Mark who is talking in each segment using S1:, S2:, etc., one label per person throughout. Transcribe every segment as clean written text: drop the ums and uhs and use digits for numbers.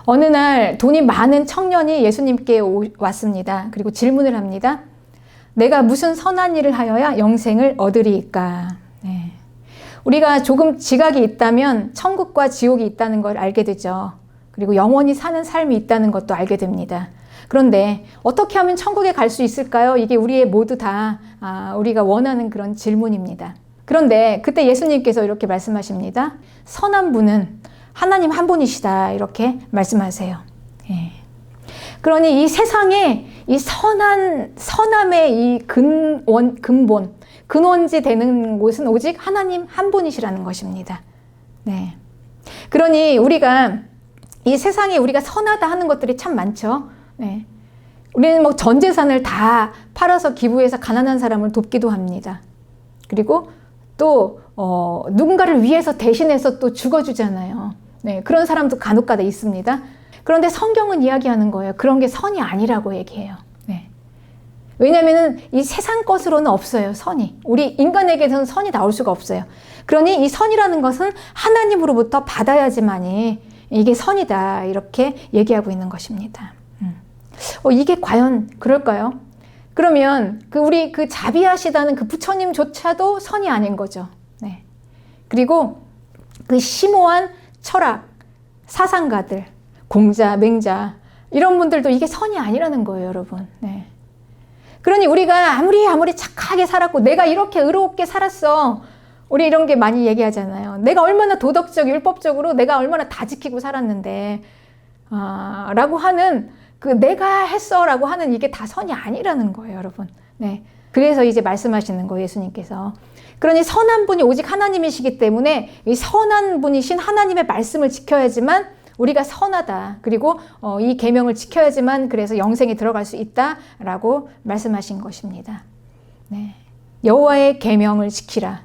S1: 어느 날 돈이 많은 청년이 예수님께 왔습니다. 그리고 질문을 합니다. 내가 무슨 선한 일을 하여야 영생을 얻으리이까? 네. 우리가 조금 지각이 있다면 천국과 지옥이 있다는 걸 알게 되죠. 그리고 영원히 사는 삶이 있다는 것도 알게 됩니다. 그런데 어떻게 하면 천국에 갈 수 있을까요? 이게 우리의 모두 다 우리가 원하는 그런 질문입니다. 그런데 그때 예수님께서 이렇게 말씀하십니다. 선한 분은 하나님 한 분이시다, 이렇게 말씀하세요. 예. 그러니 이 세상에 이 선함의 이 근원지 되는 곳은 오직 하나님 한 분이시라는 것입니다. 네. 그러니 우리가 이 세상에 우리가 선하다 하는 것들이 참 많죠. 네. 우리는 뭐 전 재산을 다 팔아서 기부해서 가난한 사람을 돕기도 합니다. 그리고 또 누군가를 위해서 대신해서 또 죽어주잖아요. 네, 그런 사람도 간혹가다 있습니다. 그런데 성경은 이야기하는 거예요. 그런 게 선이 아니라고 얘기해요. 네. 왜냐하면 이 세상 것으로는 없어요, 선이. 우리 인간에게서는 선이 나올 수가 없어요. 그러니 이 선이라는 것은 하나님으로부터 받아야지만이 이게 선이다, 이렇게 얘기하고 있는 것입니다. 이게 과연 그럴까요? 그러면 우리 자비하시다는 그 부처님조차도 선이 아닌 거죠. 네. 그리고 그 심오한 철학, 사상가들, 공자, 맹자, 이런 분들도 이게 선이 아니라는 거예요, 여러분. 네. 그러니 우리가 아무리 착하게 살았고, 내가 이렇게 의롭게 살았어. 우리 이런 게 많이 얘기하잖아요. 내가 얼마나 도덕적, 율법적으로 내가 얼마나 다 지키고 살았는데, 라고 하는 내가 했어 라고 하는 이게 다 선이 아니라는 거예요, 여러분. 네. 그래서 이제 말씀하시는 거예요, 예수님께서. 그러니 선한 분이 오직 하나님이시기 때문에 이 선한 분이신 하나님의 말씀을 지켜야지만 우리가 선하다. 그리고 이 계명을 지켜야지만 그래서 영생에 들어갈 수 있다라고 말씀하신 것입니다. 네. 여호와의 계명을 지키라.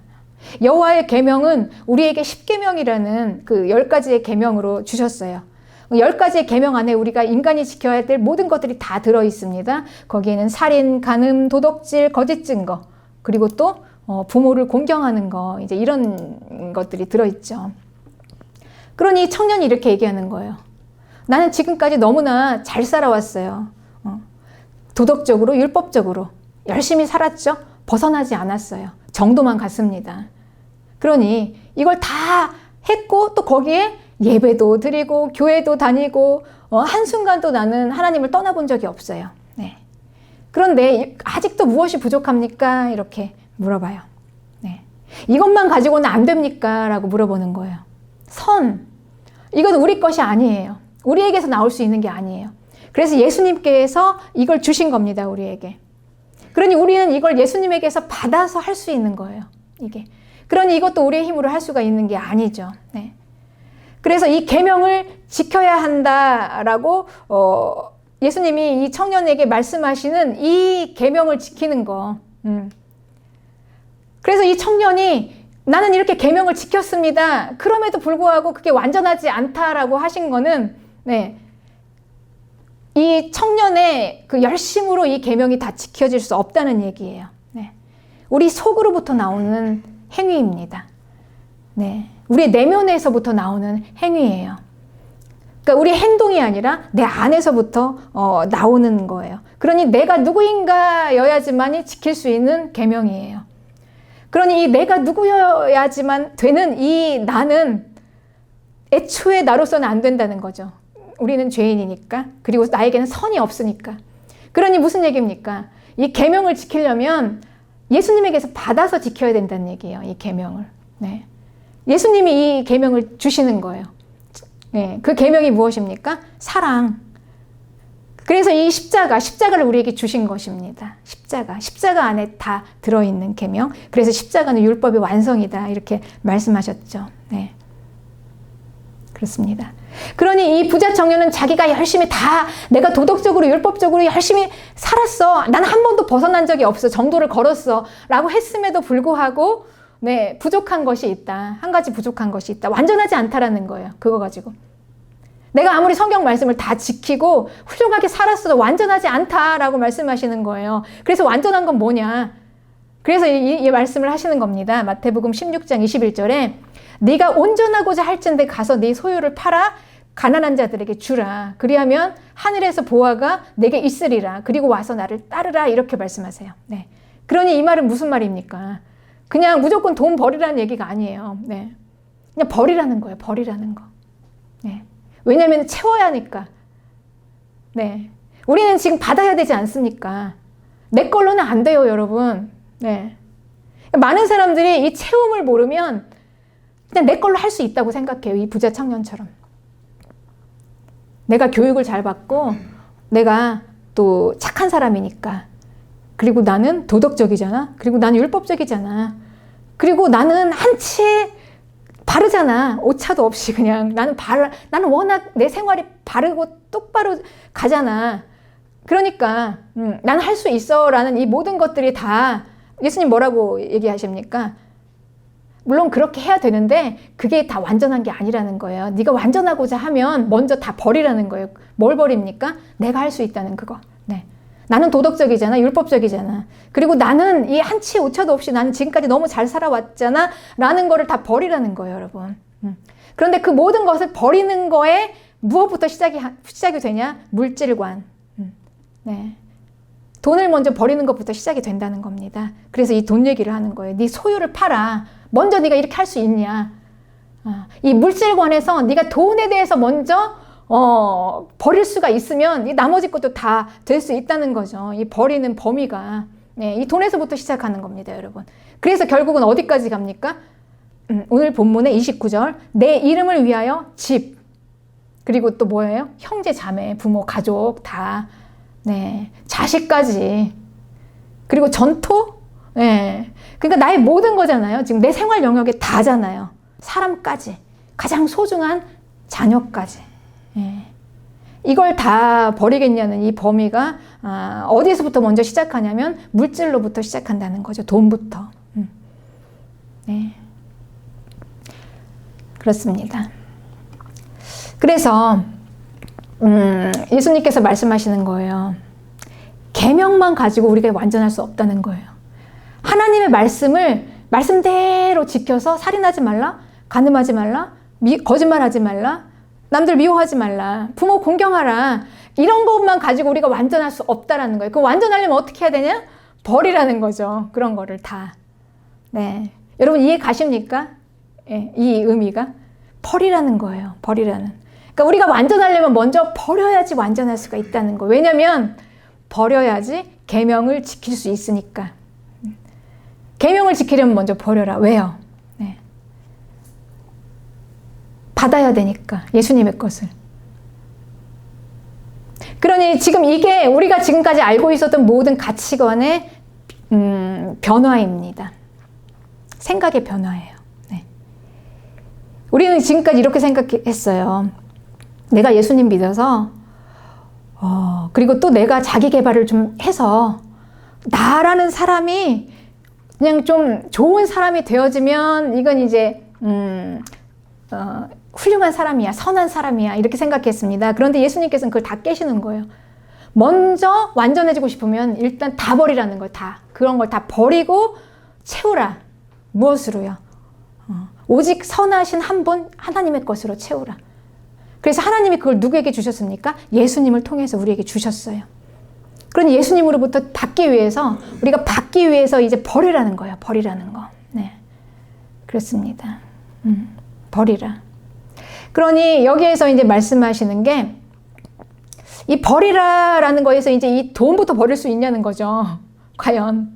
S1: 여호와의 계명은 우리에게 10계명이라는 그 10가지의 계명으로 주셨어요. 10가지의 계명 안에 우리가 인간이 지켜야 될 모든 것들이 다 들어 있습니다. 거기에는 살인, 간음, 도덕질, 거짓 증거, 그리고 또 부모를 공경하는 거, 이제 이런 것들이 들어 있죠. 그러니 청년이 이렇게 얘기하는 거예요. 나는 지금까지 너무나 잘 살아왔어요. 도덕적으로, 율법적으로 열심히 살았죠. 벗어나지 않았어요. 정도만 갔습니다. 그러니 이걸 다 했고 또 거기에 예배도 드리고 교회도 다니고 한순간도 나는 하나님을 떠나본 적이 없어요. 네. 그런데 아직도 무엇이 부족합니까? 이렇게 물어봐요. 네. 이것만 가지고는 안 됩니까? 라고 물어보는 거예요. 선. 이건 우리 것이 아니에요. 우리에게서 나올 수 있는 게 아니에요. 그래서 예수님께서 이걸 주신 겁니다, 우리에게. 그러니 우리는 이걸 예수님에게서 받아서 할 수 있는 거예요, 이게. 그러니 이것도 우리의 힘으로 할 수가 있는 게 아니죠. 네. 그래서 이 계명을 지켜야 한다라고 예수님이 이 청년에게 말씀하시는 이 계명을 지키는 거. 그래서 이 청년이 나는 이렇게 계명을 지켰습니다. 그럼에도 불구하고 그게 완전하지 않다라고 하신 거는 네. 이 청년의 그 열심으로 이 계명이 다 지켜질 수 없다는 얘기예요. 네. 우리 속으로부터 나오는 행위입니다. 네. 우리 내면에서부터 나오는 행위예요. 그러니까 우리 행동이 아니라 내 안에서부터 나오는 거예요. 그러니 내가 누구인가여야지만이 지킬 수 있는 계명이에요. 그러니 이 내가 누구여야지만 되는 이 나는 애초에 나로서는 안 된다는 거죠. 우리는 죄인이니까. 그리고 나에게는 선이 없으니까. 그러니 무슨 얘기입니까? 이 계명을 지키려면 예수님에게서 받아서 지켜야 된다는 얘기예요. 이 계명을. 네. 예수님이 이 계명을 주시는 거예요. 네. 그 계명이 무엇입니까? 사랑. 그래서 이 십자가를 우리에게 주신 것입니다. 십자가 안에 다 들어있는 계명. 그래서 십자가는 율법의 완성이다. 이렇게 말씀하셨죠. 네. 그렇습니다. 그러니 이 부자 청년은 자기가 열심히 다 내가 도덕적으로 율법적으로 열심히 살았어. 난 한 번도 벗어난 적이 없어. 정도를 걸었어. 라고 했음에도 불구하고 네, 부족한 것이 있다. 한 가지 부족한 것이 있다. 완전하지 않다라는 거예요. 그거 가지고. 내가 아무리 성경 말씀을 다 지키고 훌륭하게 살았어도 완전하지 않다라고 말씀하시는 거예요. 그래서 완전한 건 뭐냐? 그래서 이 말씀을 하시는 겁니다. 마태복음 16장 21절에 네가 온전하고자 할진대 가서 네 소유를 팔아 가난한 자들에게 주라. 그리하면 하늘에서 보화가 내게 있으리라. 그리고 와서 나를 따르라. 이렇게 말씀하세요. 네. 그러니 이 말은 무슨 말입니까? 그냥 무조건 돈 버리라는 얘기가 아니에요. 네. 그냥 버리라는 거예요. 버리라는 거. 네. 왜냐하면 채워야 하니까. 네. 우리는 지금 받아야 되지 않습니까? 내 걸로는 안 돼요, 여러분. 네. 많은 사람들이 이 채움을 모르면 그냥 내 걸로 할 수 있다고 생각해요. 이 부자 청년처럼. 내가 교육을 잘 받고 내가 또 착한 사람이니까. 그리고 나는 도덕적이잖아. 그리고 나는 율법적이잖아. 그리고 나는 한치의 바르잖아. 오차도 없이 그냥 나는 워낙 내 생활이 바르고 똑바로 가잖아. 그러니까 나는 할 수 있어 라는 이 모든 것들이 다 예수님 뭐라고 얘기하십니까? 물론 그렇게 해야 되는데 그게 다 완전한 게 아니라는 거예요. 네가 완전하고자 하면 먼저 다 버리라는 거예요. 뭘 버립니까? 내가 할 수 있다는 그거. 네. 나는 도덕적이잖아. 율법적이잖아. 그리고 나는 이 한치 오차도 없이 나는 지금까지 너무 잘 살아왔잖아. 라는 거를 다 버리라는 거예요, 여러분. 그런데 그 모든 것을 버리는 거에 무엇부터 시작이 되냐? 물질관. 네. 돈을 먼저 버리는 것부터 시작이 된다는 겁니다. 그래서 이 돈 얘기를 하는 거예요. 네 소유를 팔아. 먼저 네가 이렇게 할 수 있냐. 이 물질관에서 네가 돈에 대해서 먼저 버릴 수가 있으면 이 나머지 것도 다 될 수 있다는 거죠. 이 버리는 범위가. 네, 이 돈에서부터 시작하는 겁니다, 여러분. 그래서 결국은 어디까지 갑니까? 오늘 본문의 29절. 내 이름을 위하여 집. 그리고 또 뭐예요? 형제, 자매, 부모, 가족 다. 네, 자식까지. 그리고 전토? 네. 그러니까 나의 모든 거잖아요. 지금 내 생활 영역에 다잖아요. 사람까지. 가장 소중한 자녀까지. 네. 이걸 다 버리겠냐는 이 범위가 어디서부터 먼저 시작하냐면 물질로부터 시작한다는 거죠. 돈부터. 네. 그렇습니다. 그래서 예수님께서 말씀하시는 거예요. 계명만 가지고 우리가 완전할 수 없다는 거예요. 하나님의 말씀을 말씀대로 지켜서 살인하지 말라, 간음하지 말라, 거짓말하지 말라, 남들 미워하지 말라, 부모 공경하라. 이런 것만 가지고 우리가 완전할 수 없다라는 거예요. 그 완전하려면 어떻게 해야 되냐? 버리라는 거죠. 그런 거를 다. 네. 여러분 이해 가십니까? 예, 이 의미가 버리라는 거예요. 버리라는. 그러니까 우리가 완전하려면 먼저 버려야지 완전할 수가 있다는 거. 왜냐면 버려야지 계명을 지킬 수 있으니까. 계명을 지키려면 먼저 버려라. 왜요? 네. 받아야 되니까 예수님의 것을. 그러니 지금 이게 우리가 지금까지 알고 있었던 모든 가치관의 변화입니다. 생각의 변화예요. 네. 우리는 지금까지 이렇게 생각했어요. 내가 예수님 믿어서 그리고 또 내가 자기 개발을 좀 해서 나라는 사람이 그냥 좀 좋은 사람이 되어지면 이건 이제 훌륭한 사람이야, 선한 사람이야 이렇게 생각했습니다. 그런데 예수님께서는 그걸 다 깨시는 거예요. 먼저 완전해지고 싶으면 일단 다 버리라는 거예요. 다. 그런 걸 다 버리고 채우라. 무엇으로요? 오직 선하신 한 분 하나님의 것으로 채우라. 그래서 하나님이 그걸 누구에게 주셨습니까? 예수님을 통해서 우리에게 주셨어요. 그러니 예수님으로부터 우리가 받기 위해서 이제 버리라는 거예요. 버리라는 거. 네. 그렇습니다. 버리라. 그러니 여기에서 이제 말씀하시는 게 이 버리라라는 거에서 이제 이 돈부터 버릴 수 있냐는 거죠. 과연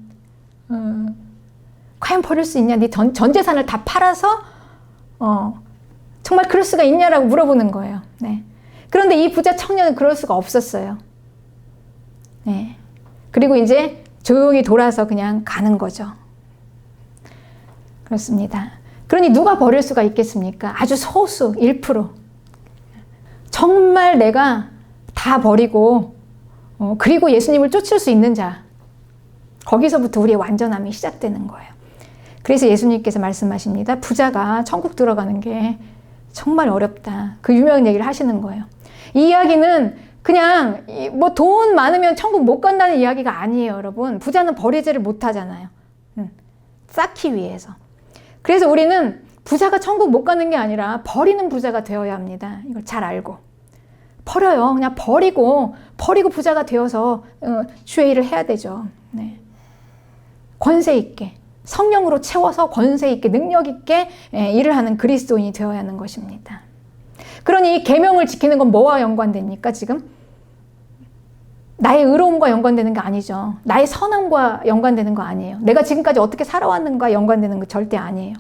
S1: 버릴 수 있냐? 네 전 재산을 다 팔아서 정말 그럴 수가 있냐라고 물어보는 거예요. 네. 그런데 이 부자 청년은 그럴 수가 없었어요. 네. 그리고 이제 조용히 돌아서 그냥 가는 거죠. 그렇습니다. 그러니 누가 버릴 수가 있겠습니까? 아주 소수 1%. 정말 내가 다 버리고 그리고 예수님을 쫓을 수 있는 자. 거기서부터 우리의 완전함이 시작되는 거예요. 그래서 예수님께서 말씀하십니다. 부자가 천국 들어가는 게 정말 어렵다. 그 유명한 얘기를 하시는 거예요. 이 이야기는 그냥 뭐 돈 많으면 천국 못 간다는 이야기가 아니에요, 여러분. 부자는 버리지를 못하잖아요. 쌓기 위해서. 그래서 우리는 부자가 천국 못 가는 게 아니라 버리는 부자가 되어야 합니다. 이걸 잘 알고. 버려요. 그냥 버리고 부자가 되어서 주의 일을 해야 되죠. 네. 권세 있게, 성령으로 채워서 권세 있게, 능력 있게 일을 하는 그리스도인이 되어야 하는 것입니다. 그러니 계명을 지키는 건 뭐와 연관됩니까, 지금? 나의 의로움과 연관되는 게 아니죠. 나의 선함과 연관되는 거 아니에요. 내가 지금까지 어떻게 살아왔는가 연관되는 거 절대 아니에요.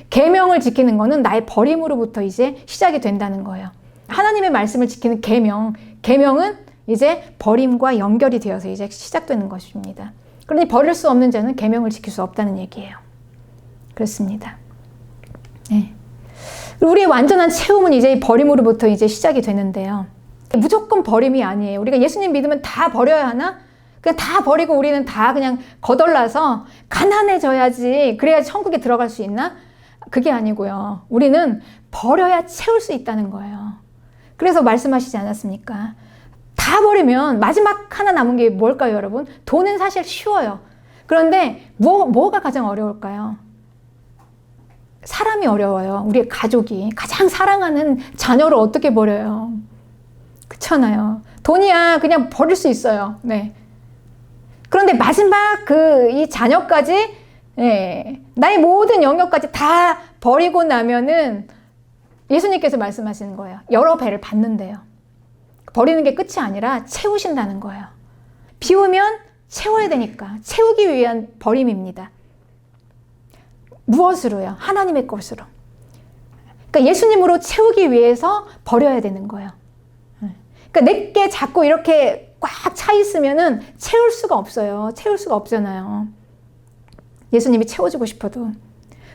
S1: 계명을 지키는 거는 나의 버림으로부터 이제 시작이 된다는 거예요. 하나님의 말씀을 지키는 계명은 이제 버림과 연결이 되어서 이제 시작되는 것입니다. 그러니 버릴 수 없는 자는 계명을 지킬 수 없다는 얘기예요. 그렇습니다. 네. 우리의 완전한 채움은 이제 버림으로부터 이제 시작이 되는데요. 무조건 버림이 아니에요. 우리가 예수님 믿으면 다 버려야 하나? 그냥 다 버리고 우리는 다 그냥 거덜나서 가난해져야지, 그래야 천국에 들어갈 수 있나? 그게 아니고요. 우리는 버려야 채울 수 있다는 거예요. 그래서 말씀하시지 않았습니까? 다 버리면 마지막 하나 남은 게 뭘까요, 여러분? 돈은 사실 쉬워요. 그런데 뭐가 가장 어려울까요? 사람이 어려워요. 우리의 가족이. 가장 사랑하는 자녀를 어떻게 버려요? 그렇잖아요. 돈이야 그냥 버릴 수 있어요. 네. 그런데 마지막 이 자녀까지, 나의 모든 영역까지 다 버리고 나면은 예수님께서 말씀하시는 거예요. 여러 배를 받는데요. 버리는 게 끝이 아니라 채우신다는 거예요. 비우면 채워야 되니까 채우기 위한 버림입니다. 무엇으로요? 하나님의 것으로. 그러니까 예수님으로 채우기 위해서 버려야 되는 거예요. 그러니까 내게 자꾸 이렇게 꽉 차 있으면은 채울 수가 없어요. 채울 수가 없잖아요. 예수님이 채워주고 싶어도.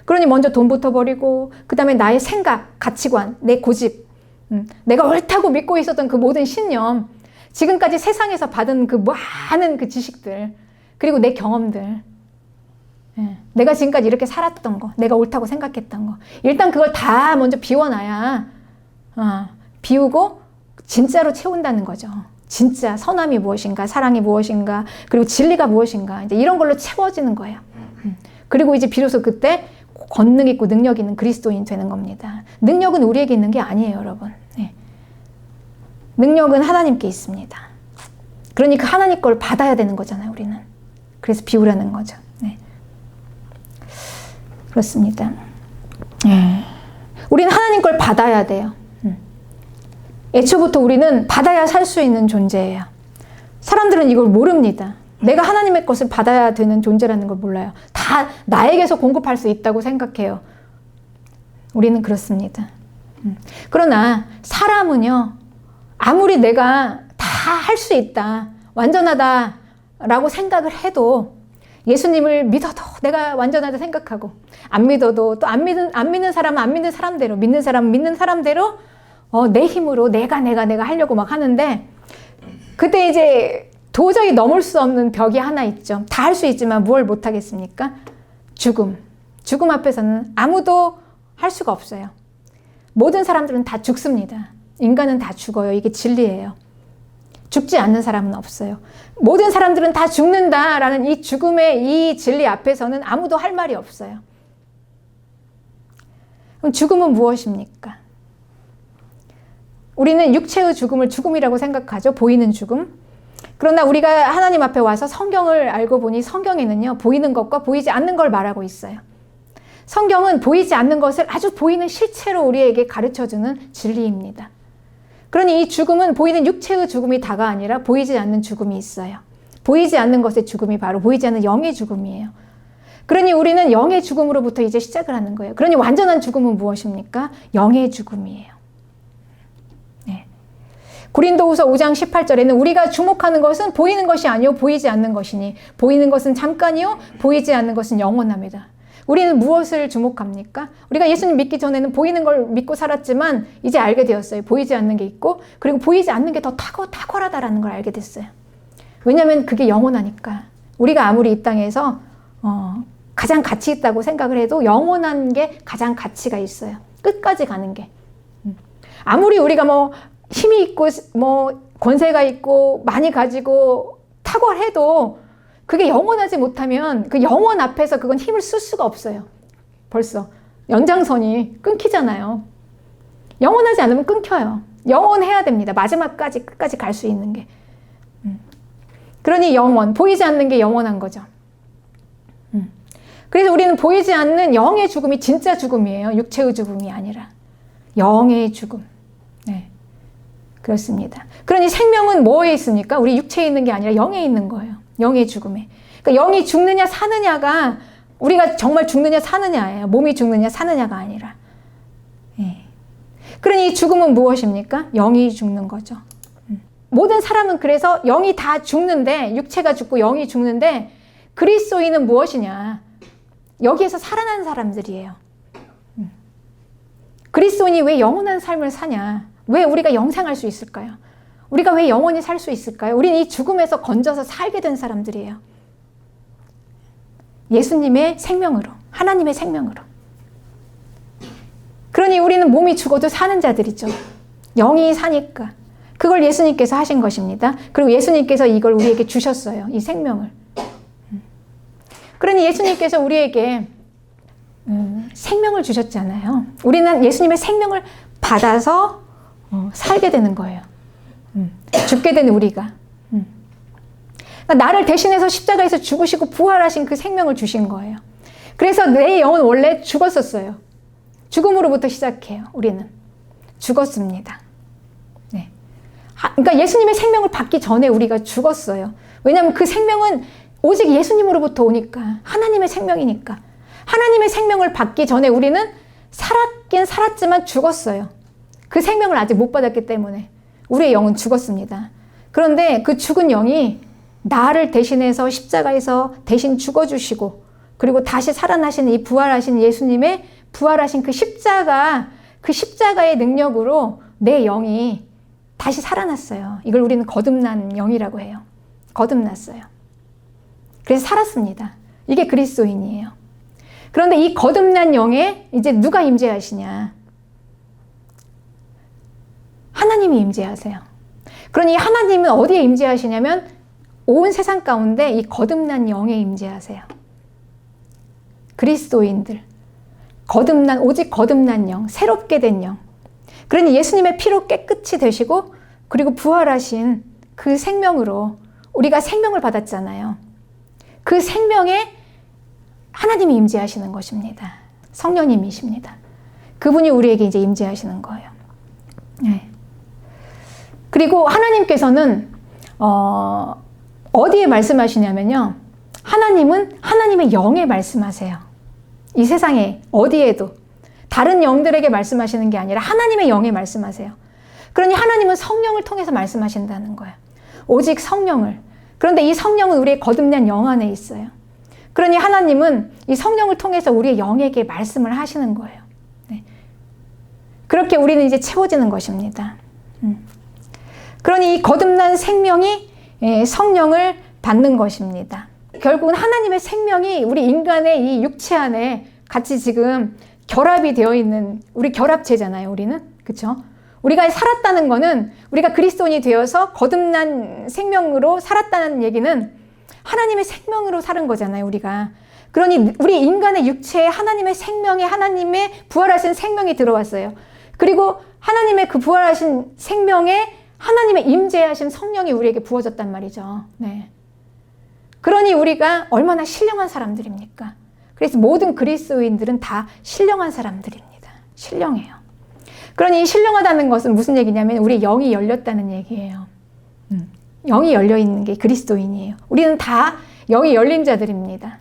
S1: 그러니 먼저 돈부터 버리고, 그 다음에 나의 생각, 가치관, 내 고집, 내가 옳다고 믿고 있었던 그 모든 신념, 지금까지 세상에서 받은 그 많은 그 지식들, 그리고 내 경험들, 내가 지금까지 이렇게 살았던 거, 내가 옳다고 생각했던 거, 일단 그걸 다 먼저 비워놔야, 비우고 진짜로 채운다는 거죠. 진짜 선함이 무엇인가, 사랑이 무엇인가, 그리고 진리가 무엇인가, 이제 이런 걸로 채워지는 거예요. 그리고 이제 비로소 그때 권능 있고 능력 있는 그리스도인 되는 겁니다. 능력은 우리에게 있는 게 아니에요, 여러분. 네. 능력은 하나님께 있습니다. 그러니까 하나님 걸 받아야 되는 거잖아요, 우리는. 그래서 비우라는 거죠. 네. 그렇습니다. 네. 우리는 하나님 걸 받아야 돼요. 애초부터 우리는 받아야 살 수 있는 존재예요. 사람들은 이걸 모릅니다. 내가 하나님의 것을 받아야 되는 존재라는 걸 몰라요. 다 나에게서 공급할 수 있다고 생각해요. 우리는 그렇습니다. 그러나 사람은요, 아무리 내가 다 할 수 있다, 완전하다라고 생각을 해도, 예수님을 믿어도 내가 완전하다 생각하고, 안 믿어도 또 안 믿는 사람은 안 믿는 사람대로, 믿는 사람은 믿는 사람대로 내 힘으로 내가 하려고 막 하는데, 그때 이제 도저히 넘을 수 없는 벽이 하나 있죠. 다 할 수 있지만 뭘 못 하겠습니까? 죽음. 죽음 앞에서는 아무도 할 수가 없어요. 모든 사람들은 다 죽습니다. 인간은 다 죽어요. 이게 진리예요. 죽지 않는 사람은 없어요. 모든 사람들은 다 죽는다라는 이 죽음의 이 진리 앞에서는 아무도 할 말이 없어요. 그럼 죽음은 무엇입니까? 우리는 육체의 죽음을 죽음이라고 생각하죠. 보이는 죽음. 그러나 우리가 하나님 앞에 와서 성경을 알고 보니 성경에는요, 보이는 것과 보이지 않는 걸 말하고 있어요. 성경은 보이지 않는 것을 아주 보이는 실체로 우리에게 가르쳐주는 진리입니다. 그러니 이 죽음은 보이는 육체의 죽음이 다가 아니라 보이지 않는 죽음이 있어요. 보이지 않는 것의 죽음이 바로 보이지 않는 영의 죽음이에요. 그러니 우리는 영의 죽음으로부터 이제 시작을 하는 거예요. 그러니 완전한 죽음은 무엇입니까? 영의 죽음이에요. 고린도후서 5장 18절에는 우리가 주목하는 것은 보이는 것이 아니요 보이지 않는 것이니 보이는 것은 잠깐이요 보이지 않는 것은 영원합니다. 우리는 무엇을 주목합니까? 우리가 예수님 믿기 전에는 보이는 걸 믿고 살았지만 이제 알게 되었어요. 보이지 않는 게 있고, 그리고 보이지 않는 게 더 탁월하다라는 걸 알게 됐어요. 왜냐하면 그게 영원하니까. 우리가 아무리 이 땅에서 가장 가치 있다고 생각을 해도 영원한 게 가장 가치가 있어요. 끝까지 가는 게. 아무리 우리가 힘이 있고 권세가 있고 많이 가지고 탁월해도 그게 영원하지 못하면 그 영원 앞에서 그건 힘을 쓸 수가 없어요. 벌써 연장선이 끊기잖아요. 영원하지 않으면 끊겨요. 영원해야 됩니다. 마지막까지 끝까지 갈 수 있는 게. 그러니 영원, 보이지 않는 게 영원한 거죠. 그래서 우리는 보이지 않는 영의 죽음이 진짜 죽음이에요. 육체의 죽음이 아니라 영의 죽음. 네, 그렇습니다. 그러니 생명은 뭐에 있습니까? 우리 육체에 있는 게 아니라 영에 있는 거예요. 영의 죽음에. 그러니까 영이 죽느냐 사느냐가 우리가 정말 죽느냐 사느냐예요. 몸이 죽느냐 사느냐가 아니라. 네. 그러니 이 죽음은 무엇입니까? 영이 죽는 거죠. 모든 사람은 그래서 영이 다 죽는데, 육체가 죽고 영이 죽는데, 그리스도인은 무엇이냐? 여기에서 살아난 사람들이에요. 그리스도인이 왜 영원한 삶을 사냐? 왜 우리가 영생할 수 있을까요? 우리가 왜 영원히 살 수 있을까요? 우리는 이 죽음에서 건져서 살게 된 사람들이에요. 예수님의 생명으로, 하나님의 생명으로. 그러니 우리는 몸이 죽어도 사는 자들이죠. 영이 사니까. 그걸 예수님께서 하신 것입니다. 그리고 예수님께서 이걸 우리에게 주셨어요. 이 생명을. 그러니 예수님께서 우리에게 생명을 주셨잖아요. 우리는 예수님의 생명을 받아서 살게 되는 거예요. 죽게 되는 우리가. 그러니까 나를 대신해서 십자가에서 죽으시고 부활하신 그 생명을 주신 거예요. 그래서 내 영은 원래 죽었었어요. 죽음으로부터 시작해요. 우리는 죽었습니다. 네. 그러니까 예수님의 생명을 받기 전에 우리가 죽었어요. 왜냐하면 그 생명은 오직 예수님으로부터 오니까, 하나님의 생명이니까. 하나님의 생명을 받기 전에 우리는 살았긴 살았지만 죽었어요. 그 생명을 아직 못 받았기 때문에 우리의 영은 죽었습니다. 그런데 그 죽은 영이 나를 대신해서 십자가에서 대신 죽어주시고, 그리고 다시 살아나신 이 부활하신 예수님의 부활하신 그 십자가의 능력으로 내 영이 다시 살아났어요. 이걸 우리는 거듭난 영이라고 해요. 거듭났어요. 그래서 살았습니다. 이게 그리스도인이에요. 그런데 이 거듭난 영에 이제 누가 임재하시냐? 하나님이 임재하세요. 그러니 하나님은 어디에 임재하시냐면 온 세상 가운데 이 거듭난 영에 임재하세요. 그리스도인들. 오직 거듭난 영, 새롭게 된 영. 그러니 예수님의 피로 깨끗이 되시고, 그리고 부활하신 그 생명으로 우리가 생명을 받았잖아요. 그 생명에 하나님이 임재하시는 것입니다. 성령님이십니다. 그분이 우리에게 이제 임재하시는 거예요. 네. 그리고 하나님께서는 어디에 말씀하시냐면요. 하나님은 하나님의 영에 말씀하세요. 이 세상에 어디에도 다른 영들에게 말씀하시는 게 아니라 하나님의 영에 말씀하세요. 그러니 하나님은 성령을 통해서 말씀하신다는 거예요. 오직 성령을. 그런데 이 성령은 우리의 거듭난 영 안에 있어요. 그러니 하나님은 이 성령을 통해서 우리의 영에게 말씀을 하시는 거예요. 네. 그렇게 우리는 이제 채워지는 것입니다. 그러니 이 거듭난 생명이 성령을 받는 것입니다. 결국은 하나님의 생명이 우리 인간의 이 육체 안에 같이 지금 결합이 되어 있는, 우리 결합체잖아요, 우리는. 그렇죠? 우리가 살았다는 거는, 우리가 그리스도인이 되어서 거듭난 생명으로 살았다는 얘기는 하나님의 생명으로 사는 거잖아요, 우리가. 그러니 우리 인간의 육체에 하나님의 생명에, 하나님의 부활하신 생명이 들어왔어요. 그리고 하나님의 그 부활하신 생명에 하나님의 임재하신 성령이 우리에게 부어졌단 말이죠. 네. 그러니 우리가 얼마나 신령한 사람들입니까? 그래서 모든 그리스도인들은 다 신령한 사람들입니다. 신령해요. 그러니 신령하다는 것은 무슨 얘기냐면 우리 영이 열렸다는 얘기예요. 영이 열려있는 게 그리스도인이에요. 우리는 다 영이 열린 자들입니다.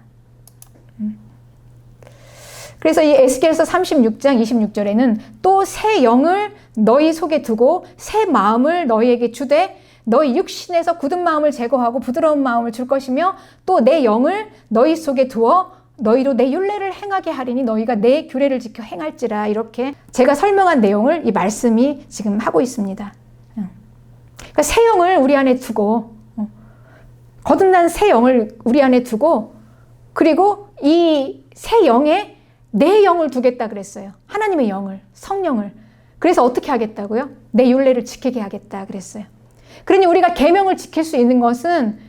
S1: 그래서 이 에스겔서 36장 26절에는 또 새 영을 너희 속에 두고 새 마음을 너희에게 주되 너희 육신에서 굳은 마음을 제거하고 부드러운 마음을 줄 것이며 또 내 영을 너희 속에 두어 너희로 내 율례를 행하게 하리니 너희가 내 규례를 지켜 행할지라. 이렇게 제가 설명한 내용을 이 말씀이 지금 하고 있습니다. 그러니까 새 영을 우리 안에 두고 거듭난 새 영을 우리 안에 두고 그리고 이 새 영에 내 영을 두겠다 그랬어요. 하나님의 영을, 성령을. 그래서 어떻게 하겠다고요? 내 율례를 지키게 하겠다 그랬어요. 그러니 우리가 계명을 지킬 수 있는 것은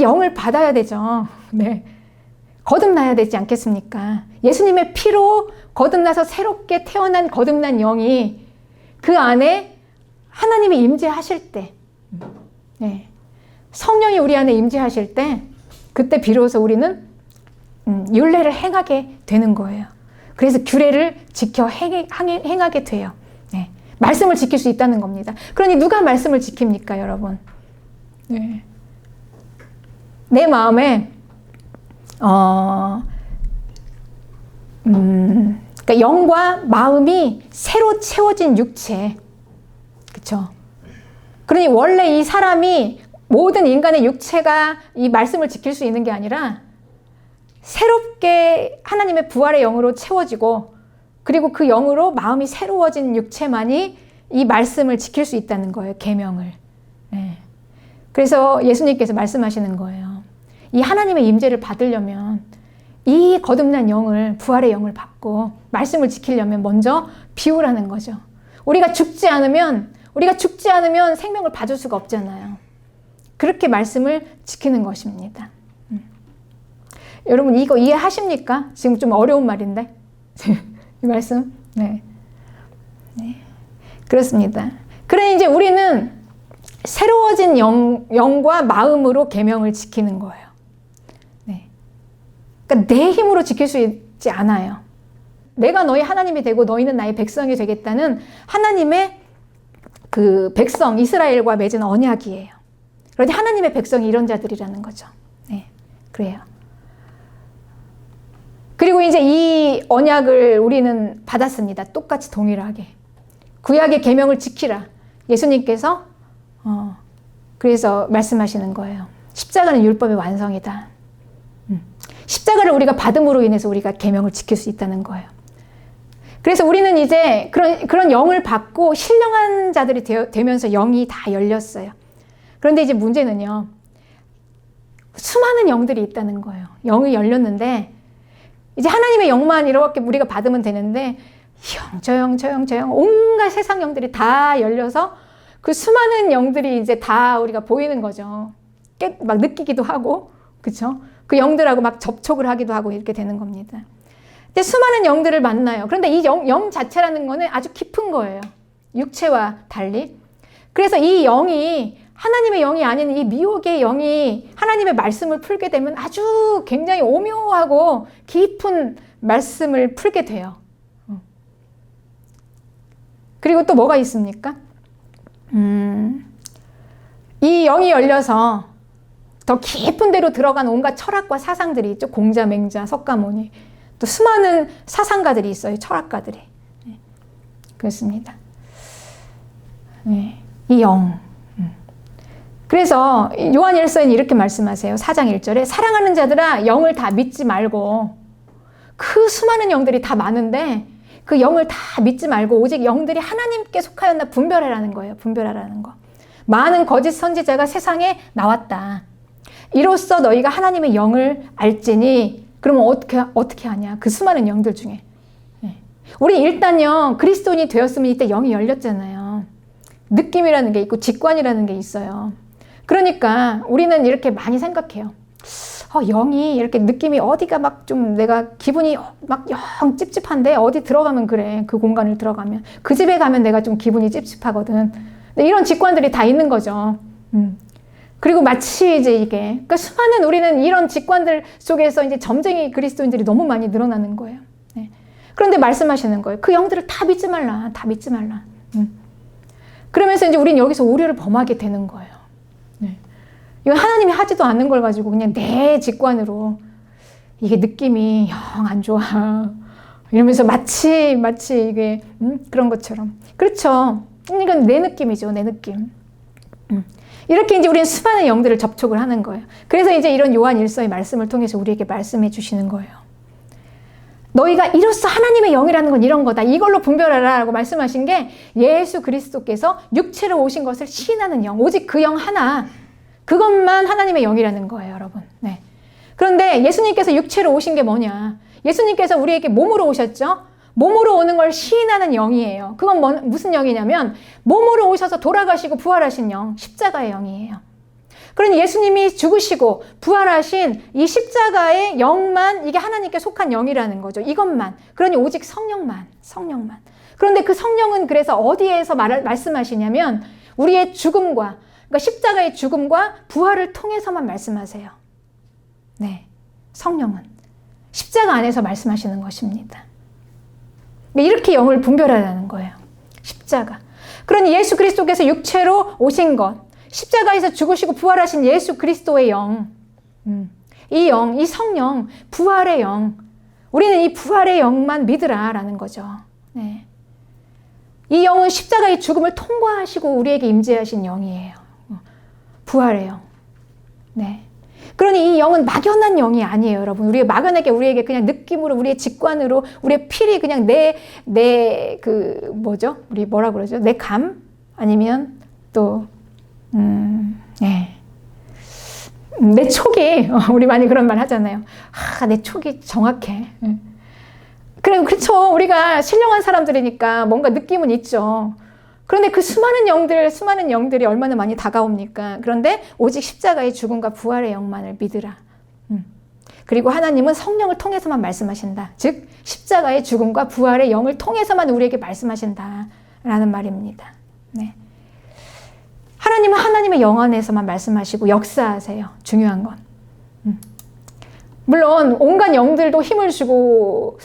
S1: 영을 받아야 되죠. 네. 거듭나야 되지 않겠습니까? 예수님의 피로 거듭나서 새롭게 태어난 거듭난 영이 그 안에 하나님이 임재하실 때, 네. 성령이 우리 안에 임재하실 때, 그때 비로소 우리는 율례를 행하게 되는 거예요. 그래서 규례를 지켜 행하게 돼요. 네. 말씀을 지킬 수 있다는 겁니다. 그러니 누가 말씀을 지킵니까, 여러분? 네. 내 마음에 그러니까 영과 마음이 새로 채워진 육체, 그렇죠? 그러니 원래 이 사람이 모든 인간의 육체가 이 말씀을 지킬 수 있는 게 아니라 새롭게 하나님의 부활의 영으로 채워지고 그리고 그 영으로 마음이 새로워진 육체만이 이 말씀을 지킬 수 있다는 거예요. 계명을. 네. 그래서 예수님께서 말씀하시는 거예요. 이 하나님의 임재를 받으려면 이 거듭난 영을, 부활의 영을 받고 말씀을 지키려면 먼저 비우라는 거죠. 우리가 죽지 않으면 생명을 받을 수가 없잖아요. 그렇게 말씀을 지키는 것입니다. 여러분 이거 이해하십니까? 지금 좀 어려운 말인데 이 말씀. 네. 네. 그렇습니다. 그래 이제 우리는 새로워진 영과 마음으로 계명을 지키는 거예요. 네. 그러니까 내 힘으로 지킬 수 있지 않아요. 내가 너희 하나님이 되고 너희는 나의 백성이 되겠다는 하나님의 그 백성 이스라엘과 맺은 언약이에요. 그런데 하나님의 백성이 이런 자들이라는 거죠. 네. 그래요. 그리고 이제 이 언약을 우리는 받았습니다. 똑같이 동일하게. 구약의 계명을 지키라. 예수님께서 그래서 말씀하시는 거예요. 십자가는 율법의 완성이다. 십자가를 우리가 받음으로 인해서 우리가 계명을 지킬 수 있다는 거예요. 그래서 우리는 이제 그런 영을 받고 신령한 자들이 되면서 영이 다 열렸어요. 그런데 이제 문제는요. 수많은 영들이 있다는 거예요. 영이 열렸는데 이제 하나님의 영만 이렇게 우리가 받으면 되는데 저 영 온갖 세상 영들이 다 열려서 그 수많은 영들이 이제 다 우리가 보이는 거죠. 막 느끼기도 하고, 그렇죠? 그 영들하고 막 접촉을 하기도 하고 이렇게 되는 겁니다. 근데 수많은 영들을 만나요. 그런데 이 영 자체라는 거는 아주 깊은 거예요. 육체와 달리. 그래서 이 영이 하나님의 영이 아닌 이 미혹의 영이 하나님의 말씀을 풀게 되면 아주 굉장히 오묘하고 깊은 말씀을 풀게 돼요. 그리고 또 뭐가 있습니까? 이 영이 열려서 더 깊은 데로 들어간 온갖 철학과 사상들이 있죠. 공자, 맹자, 석가모니. 또 수많은 사상가들이 있어요. 철학가들이. 네. 그렇습니다. 네. 이 영. 그래서 요한일서에는 이렇게 말씀하세요. 4장 1절에 사랑하는 자들아 영을 다 믿지 말고 그 수많은 영들이 다 많은데 그 영을 다 믿지 말고 오직 영들이 하나님께 속하였나 분별하라는 거예요. 분별하라는 거. 많은 거짓 선지자가 세상에 나왔다. 이로써 너희가 하나님의 영을 알지니 그러면 어떻게 하냐? 그 수많은 영들 중에. 네. 우리 일단요. 그리스도인이 되었으면 이때 영이 열렸잖아요. 느낌이라는 게 있고 직관이라는 게 있어요. 그러니까 우리는 이렇게 많이 생각해요. 영이 이렇게 느낌이 어디가 막 좀 내가 기분이 막 영 찝찝한데 어디 들어가면 그래. 그 공간을 들어가면. 그 집에 가면 내가 좀 기분이 찝찝하거든. 이런 직관들이 다 있는 거죠. 그리고 마치 이제 이게, 그러니까 수많은 우리는 이런 직관들 속에서 이제 점쟁이 그리스도인들이 너무 많이 늘어나는 거예요. 네. 그런데 말씀하시는 거예요. 그 영들을 다 믿지 말라. 다 믿지 말라. 그러면서 이제 우리는 여기서 오류를 범하게 되는 거예요. 네. 이건 하나님이 하지도 않는 걸 가지고 그냥 내 직관으로 이게 느낌이 영 안 좋아. 이러면서 마치 이게 그런 것처럼. 그렇죠. 이건 내 느낌이죠. 내 느낌. 이렇게 이제 우리는 수많은 영들을 접촉을 하는 거예요. 그래서 이제 이런 요한 일서의 말씀을 통해서 우리에게 말씀해 주시는 거예요. 너희가 이로써 하나님의 영이라는 건 이런 거다. 이걸로 분별하라 라고 말씀하신 게 예수 그리스도께서 육체로 오신 것을 시인하는 영. 오직 그 영 하나. 그것만 하나님의 영이라는 거예요, 여러분. 네. 그런데 예수님께서 육체로 오신 게 뭐냐? 예수님께서 우리에게 몸으로 오셨죠? 몸으로 오는 걸 시인하는 영이에요. 그건 무슨 영이냐면 몸으로 오셔서 돌아가시고 부활하신 영, 십자가의 영이에요. 그러니 예수님이 죽으시고 부활하신 이 십자가의 영만 이게 하나님께 속한 영이라는 거죠. 이것만. 그러니 오직 성령만. 그런데 그 성령은 그래서 어디에서 말씀하시냐면 우리의 죽음과 그러니까 십자가의 죽음과 부활을 통해서만 말씀하세요. 네, 성령은 십자가 안에서 말씀하시는 것입니다. 이렇게 영을 분별하라는 거예요. 십자가. 그러니 예수 그리스도께서 육체로 오신 것, 십자가에서 죽으시고 부활하신 예수 그리스도의 영, 이 영, 이 성령, 부활의 영, 우리는 이 부활의 영만 믿으라라는 거죠. 네. 이 영은 십자가의 죽음을 통과하시고 우리에게 임재하신 영이에요. 부활의 영. 네. 그러니 이 영은 막연한 영이 아니에요, 여러분. 우리에게 그냥 느낌으로, 우리의 직관으로, 우리의 필이 그냥 우리 뭐라 그러죠? 내 감? 아니면 또, 네. 내 촉이, 우리 많이 그런 말 하잖아요. 내 촉이 정확해. 그래, 그렇죠. 우리가 신령한 사람들이니까 뭔가 느낌은 있죠. 그런데 그 수많은 영들이 얼마나 많이 다가옵니까? 그런데 오직 십자가의 죽음과 부활의 영만을 믿으라. 그리고 하나님은 성령을 통해서만 말씀하신다. 즉 십자가의 죽음과 부활의 영을 통해서만 우리에게 말씀하신다라는 말입니다. 네. 하나님은 하나님의 영 안에서만 말씀하시고 역사하세요. 중요한 건. 물론 온갖 영들도 힘을 주고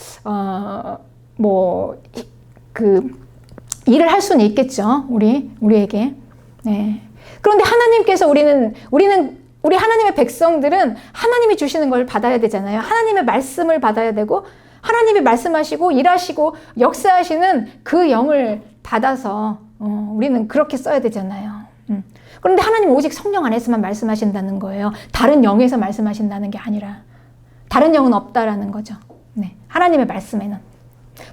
S1: 일을 할 수는 있겠죠. 우리에게. 네. 그런데 하나님께서 우리 하나님의 백성들은 하나님이 주시는 걸 받아야 되잖아요. 하나님의 말씀을 받아야 되고 하나님이 말씀하시고 일하시고 역사하시는 그 영을 받아서 우리는 그렇게 써야 되잖아요. 그런데 하나님은 오직 성령 안에서만 말씀하신다는 거예요. 다른 영에서 말씀하신다는 게 아니라. 다른 영은 없다라는 거죠. 네. 하나님의 말씀에는.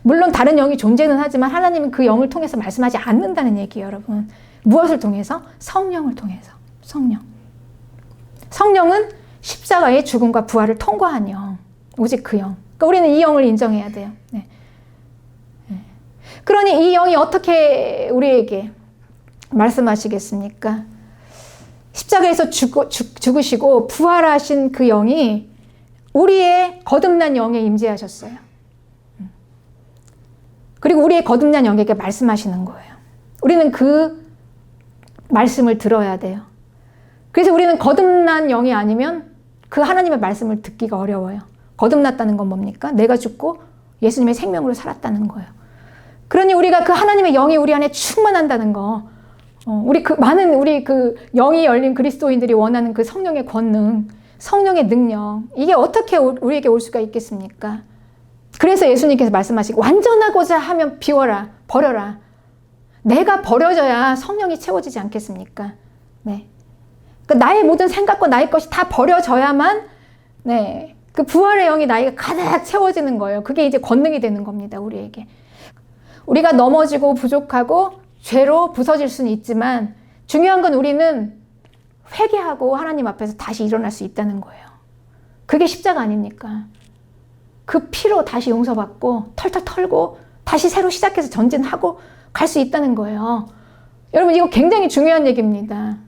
S1: 물론 다른 영이 존재는 하지만 하나님은 그 영을 통해서 말씀하지 않는다는 얘기예요, 여러분. 무엇을 통해서? 성령을 통해서. 성령은 십자가의 죽음과 부활을 통과한 영. 오직 그 영. 그러니까 우리는 이 영을 인정해야 돼요. 네. 그러니 이 영이 어떻게 우리에게 말씀하시겠습니까? 십자가에서 죽으시고 부활하신 그 영이 우리의 거듭난 영에 임재하셨어요. 그리고 우리의 거듭난 영에게 말씀하시는 거예요. 우리는 그 말씀을 들어야 돼요. 그래서 우리는 거듭난 영이 아니면 그 하나님의 말씀을 듣기가 어려워요. 거듭났다는 건 뭡니까? 내가 죽고 예수님의 생명으로 살았다는 거예요. 그러니 우리가 그 하나님의 영이 우리 안에 충만한다는 거, 우리 영이 열린 그리스도인들이 원하는 그 성령의 권능, 성령의 능력, 이게 어떻게 우리에게 올 수가 있겠습니까? 그래서 예수님께서 말씀하시고 완전하고자 하면 비워라, 버려라. 내가 버려져야 성령이 채워지지 않겠습니까? 네. 그러니까 나의 모든 생각과 나의 것이 다 버려져야만 네, 그 부활의 영이 나이가 가득 채워지는 거예요. 그게 이제 권능이 되는 겁니다, 우리에게. 우리가 넘어지고 부족하고 죄로 부서질 수는 있지만 중요한 건 우리는 회개하고 하나님 앞에서 다시 일어날 수 있다는 거예요. 그게 십자가 아닙니까? 그 피로 다시 용서받고 털털 털고 다시 새로 시작해서 전진하고 갈 수 있다는 거예요. 여러분 이거 굉장히 중요한 얘기입니다.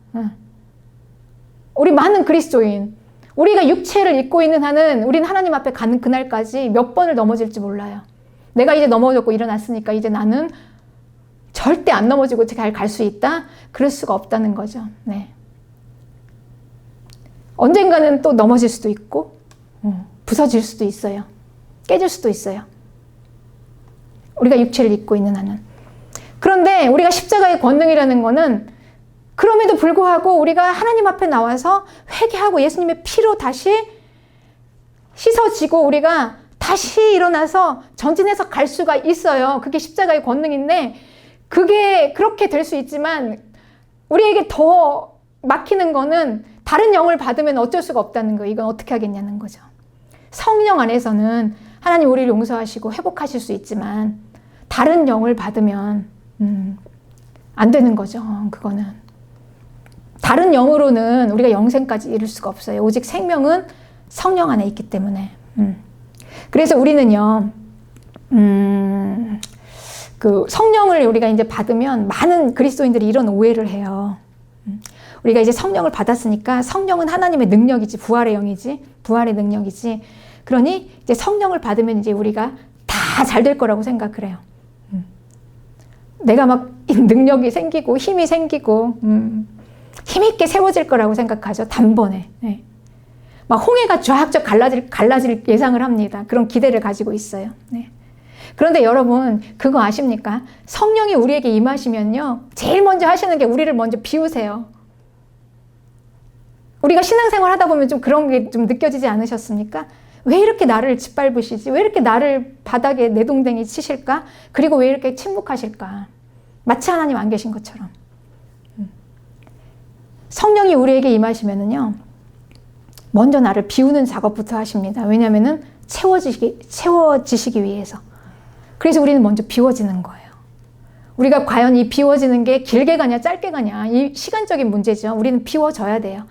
S1: 우리 많은 그리스도인, 우리가 육체를 입고 있는 한은 우리는 하나님 앞에 가는 그날까지 몇 번을 넘어질지 몰라요. 내가 이제 넘어졌고 일어났으니까 이제 나는 절대 안 넘어지고 갈 수 있다? 그럴 수가 없다는 거죠. 네. 언젠가는 또 넘어질 수도 있고 부서질 수도 있어요. 깨질 수도 있어요. 우리가 육체를 입고 있는 한은. 그런데 우리가 십자가의 권능이라는 거는 그럼에도 불구하고 우리가 하나님 앞에 나와서 회개하고 예수님의 피로 다시 씻어지고 우리가 다시 일어나서 전진해서 갈 수가 있어요. 그게 십자가의 권능인데 그게 그렇게 될 수 있지만 우리에게 더 막히는 거는 다른 영을 받으면 어쩔 수가 없다는 거예요. 이건 어떻게 하겠냐는 거죠. 성령 안에서는 하나님 우리를 용서하시고 회복하실 수 있지만 다른 영을 받으면 안 되는 거죠. 그거는. 다른 영으로는 우리가 영생까지 이룰 수가 없어요. 오직 생명은 성령 안에 있기 때문에. 그래서 우리는요, 그 성령을 우리가 이제 받으면 많은 그리스도인들이 이런 오해를 해요. 우리가 이제 성령을 받았으니까 성령은 하나님의 능력이지, 부활의 영이지, 부활의 능력이지. 그러니 이제 성령을 받으면 이제 우리가 다 잘 될 거라고 생각을 해요. 내가 막 능력이 생기고 힘이 생기고 힘있게 세워질 거라고 생각하죠. 단번에. 네. 막 홍해가 쫙쫙 갈라질 예상을 합니다. 그런 기대를 가지고 있어요. 네. 그런데 여러분 그거 아십니까? 성령이 우리에게 임하시면요. 제일 먼저 하시는 게 우리를 먼저 비우세요. 우리가 신앙생활 하다 보면 좀 그런 게 좀 느껴지지 않으셨습니까? 왜 이렇게 나를 짓밟으시지? 왜 이렇게 나를 바닥에 내동댕이 치실까? 그리고 왜 이렇게 침묵하실까? 마치 하나님 안 계신 것처럼. 성령이 우리에게 임하시면은요. 먼저 나를 비우는 작업부터 하십니다. 왜냐하면은 채워지시기 위해서. 그래서 우리는 먼저 비워지는 거예요. 우리가 과연 이 비워지는 게 길게 가냐 짧게 가냐 이 시간적인 문제죠. 우리는 비워져야 돼요.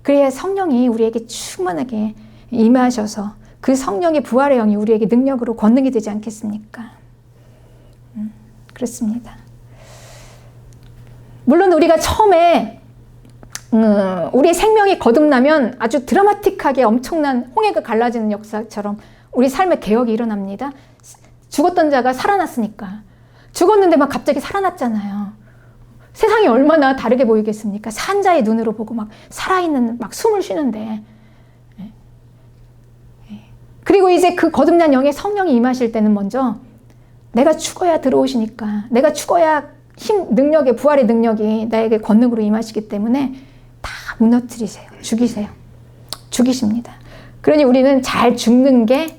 S1: 그래야 성령이 우리에게 충만하게 임하셔서 그 성령의 부활의 영이 우리에게 능력으로 권능이 되지 않겠습니까? 그렇습니다. 물론 우리가 처음에 우리 생명이 거듭나면 아주 드라마틱하게 엄청난 홍해가 갈라지는 역사처럼 우리 삶의 개혁이 일어납니다. 죽었던 자가 살아났으니까. 죽었는데 막 갑자기 살아났잖아요. 세상이 얼마나 다르게 보이겠습니까? 산 자의 눈으로 보고 막 살아있는 막 숨을 쉬는데. 그리고 이제 그 거듭난 영의 성령이 임하실 때는 먼저 내가 죽어야 들어오시니까 내가 죽어야 능력의 부활의 능력이 나에게 권능으로 임하시기 때문에 다 무너뜨리세요. 죽이십니다. 그러니 우리는 잘 죽는 게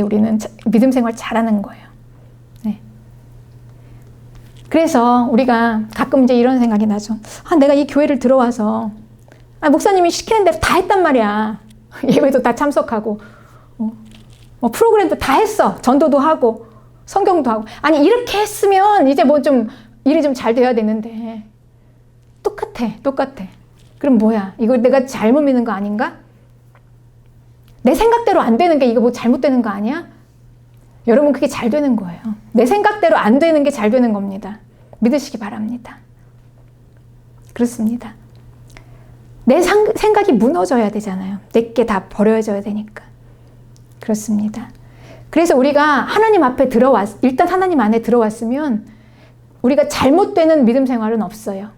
S1: 우리는 믿음 생활 잘하는 거예요. 네. 그래서 우리가 가끔 이제 이런 생각이 나죠. 내가 이 교회를 들어와서 목사님이 시키는 대로 다 했단 말이야. 예배도 다 참석하고 프로그램도 다 했어. 전도도 하고 성경도 하고. 아니 이렇게 했으면 이제 뭐 좀 일이 좀 잘 돼야 되는데 똑같아. 그럼 뭐야? 이거 내가 잘못 믿는 거 아닌가? 내 생각대로 안 되는 게 이거 뭐 잘못되는 거 아니야? 여러분 그게 잘 되는 거예요. 내 생각대로 안 되는 게 잘 되는 겁니다. 믿으시기 바랍니다. 그렇습니다. 내 생각이 무너져야 되잖아요. 내게 다 버려져야 되니까. 그렇습니다. 그래서 우리가 하나님 앞에 일단 하나님 안에 들어왔으면 우리가 잘못되는 믿음 생활은 없어요.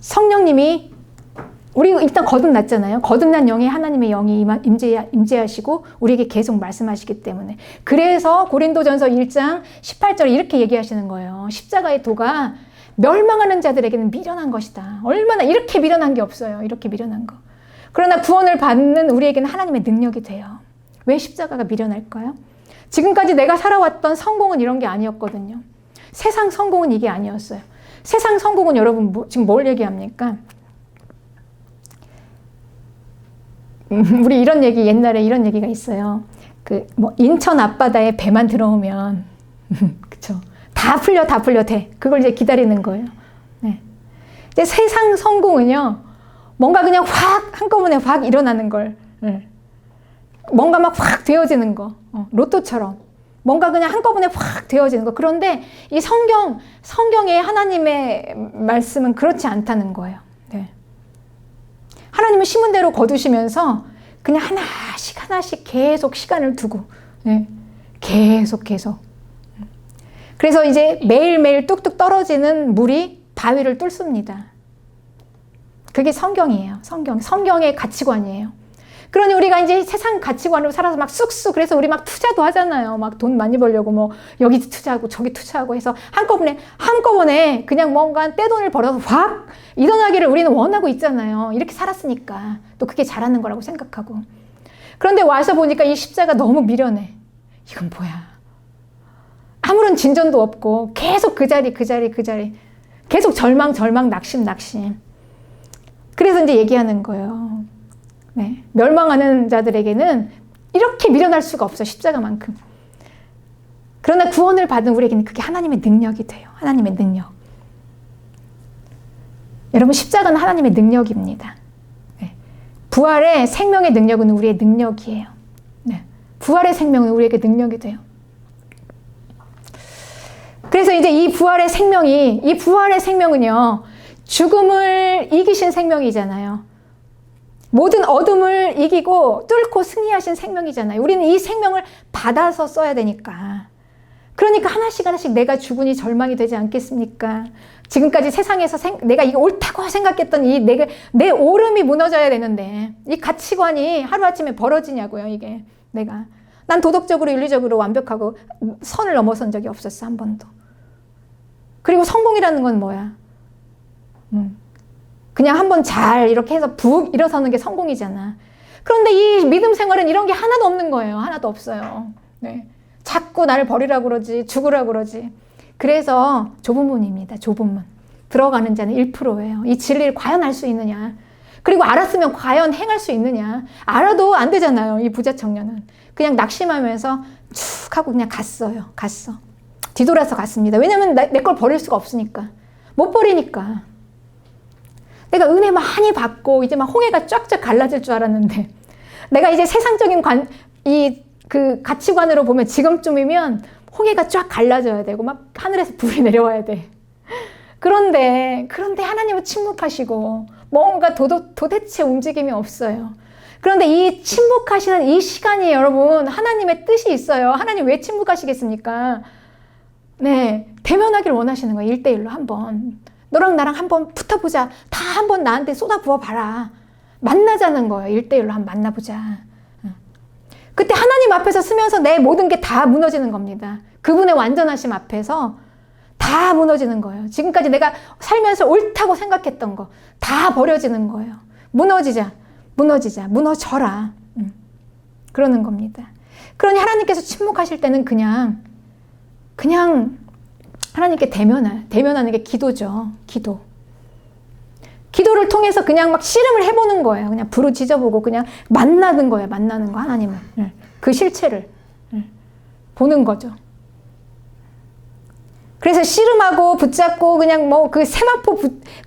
S1: 성령님이 우리 일단 거듭났잖아요. 거듭난 영에 하나님의 영이 임재하시고 우리에게 계속 말씀하시기 때문에. 그래서 고린도전서 1장 18절에 이렇게 얘기하시는 거예요. 십자가의 도가 멸망하는 자들에게는 미련한 것이다. 얼마나 이렇게 미련한 게 없어요. 이렇게 미련한 거. 그러나 구원을 받는 우리에게는 하나님의 능력이 돼요. 왜 십자가가 미련할까요? 지금까지 내가 살아왔던 성공은 이런 게 아니었거든요. 세상 성공은 이게 아니었어요. 세상 성공은 여러분 지금 뭘 얘기합니까? 우리 옛날에 이런 얘기가 있어요. 인천 앞바다에 배만 들어오면 그쵸? 다 풀려 돼. 그걸 이제 기다리는 거예요. 네. 근데 세상 성공은요, 뭔가 그냥 한꺼번에 확 일어나는 걸. 네. 뭔가 막 확 되어지는 거. 로또처럼. 뭔가 그냥 한꺼번에 확 되어지는 거. 그런데 이 성경의 하나님의 말씀은 그렇지 않다는 거예요. 네. 하나님은 심은 대로 거두시면서 그냥 하나씩 계속 시간을 두고, 네. 계속. 그래서 이제 매일매일 뚝뚝 떨어지는 물이 바위를 뚫습니다. 그게 성경이에요. 성경의 가치관이에요. 그러니 우리가 이제 세상 가치관으로 살아서 막 쑥쑥, 그래서 우리 막 투자도 하잖아요. 막 돈 많이 벌려고 뭐 여기 투자하고 저기 투자하고 해서 한꺼번에 그냥 뭔가 떼돈을 벌어서 확 일어나기를 우리는 원하고 있잖아요. 이렇게 살았으니까 또 그게 잘하는 거라고 생각하고. 그런데 와서 보니까 이 십자가 너무 미련해. 이건 뭐야? 아무런 진전도 없고 계속 그 자리 계속 절망 낙심. 그래서 이제 얘기하는 거예요. 네. 멸망하는 자들에게는 이렇게 미련할 수가 없어, 십자가만큼. 그러나 구원을 받은 우리에게는 그게 하나님의 능력이 돼요. 하나님의 능력. 여러분, 십자가는 하나님의 능력입니다. 네. 부활의 생명의 능력은 우리의 능력이에요. 네. 부활의 생명은 우리에게 능력이 돼요. 그래서 이제 이 부활의 생명은요, 죽음을 이기신 생명이잖아요. 모든 어둠을 이기고 뚫고 승리하신 생명이잖아요. 우리는 이 생명을 받아서 써야 되니까. 그러니까 하나씩 하나씩 내가 죽으니 절망이 되지 않겠습니까? 지금까지 세상에서 내가 이거 옳다고 생각했던 내 오름이 무너져야 되는데, 이 가치관이 하루아침에 벌어지냐고요, 이게. 난 도덕적으로, 윤리적으로 완벽하고 선을 넘어선 적이 없었어, 한 번도. 그리고 성공이라는 건 뭐야? 그냥 한번 잘 이렇게 해서 푹 일어서는 게 성공이잖아. 그런데 이 믿음 생활은 이런 게 하나도 없는 거예요. 하나도 없어요. 네. 자꾸 나를 버리라고 그러지, 죽으라고 그러지. 그래서 좁은 문입니다. 좁은 문. 들어가는 자는 1%예요. 이 진리를 과연 알 수 있느냐. 그리고 알았으면 과연 행할 수 있느냐. 알아도 안 되잖아요. 이 부자 청년은. 그냥 낙심하면서 쭉 하고 그냥 갔어. 뒤돌아서 갔습니다. 왜냐면 내 걸 버릴 수가 없으니까. 못 버리니까. 내가 은혜 많이 받고 이제 막 홍해가 쫙쫙 갈라질 줄 알았는데, 내가 이제 세상적인 그 가치관으로 보면 지금쯤이면 홍해가 쫙 갈라져야 되고 막 하늘에서 불이 내려와야 돼. 그런데 하나님은 침묵하시고 뭔가 도대체 움직임이 없어요. 그런데 이 침묵하시는 이 시간이 여러분, 하나님의 뜻이 있어요. 하나님 왜 침묵하시겠습니까? 네, 대면하기를 원하시는 거예요. 1대1로 한번. 너랑 나랑 한번 붙어보자. 다 한번 나한테 쏟아부어 봐라. 만나자는 거예요. 1대1로 한번 만나보자. 그때 하나님 앞에서 쓰면서 내 모든 게 다 무너지는 겁니다. 그분의 완전하심 앞에서 다 무너지는 거예요. 지금까지 내가 살면서 옳다고 생각했던 거 다 버려지는 거예요. 무너져라. 그러는 겁니다. 그러니 하나님께서 침묵하실 때는 그냥 하나님께 대면하는 게 기도죠. 기도를 통해서 그냥 막 씨름을 해보는 거예요. 그냥 부르짖어보고 그냥 만나는 거예요. 하나님을. 그 실체를 보는 거죠. 그래서 씨름하고 붙잡고 그냥 뭐 그 세마포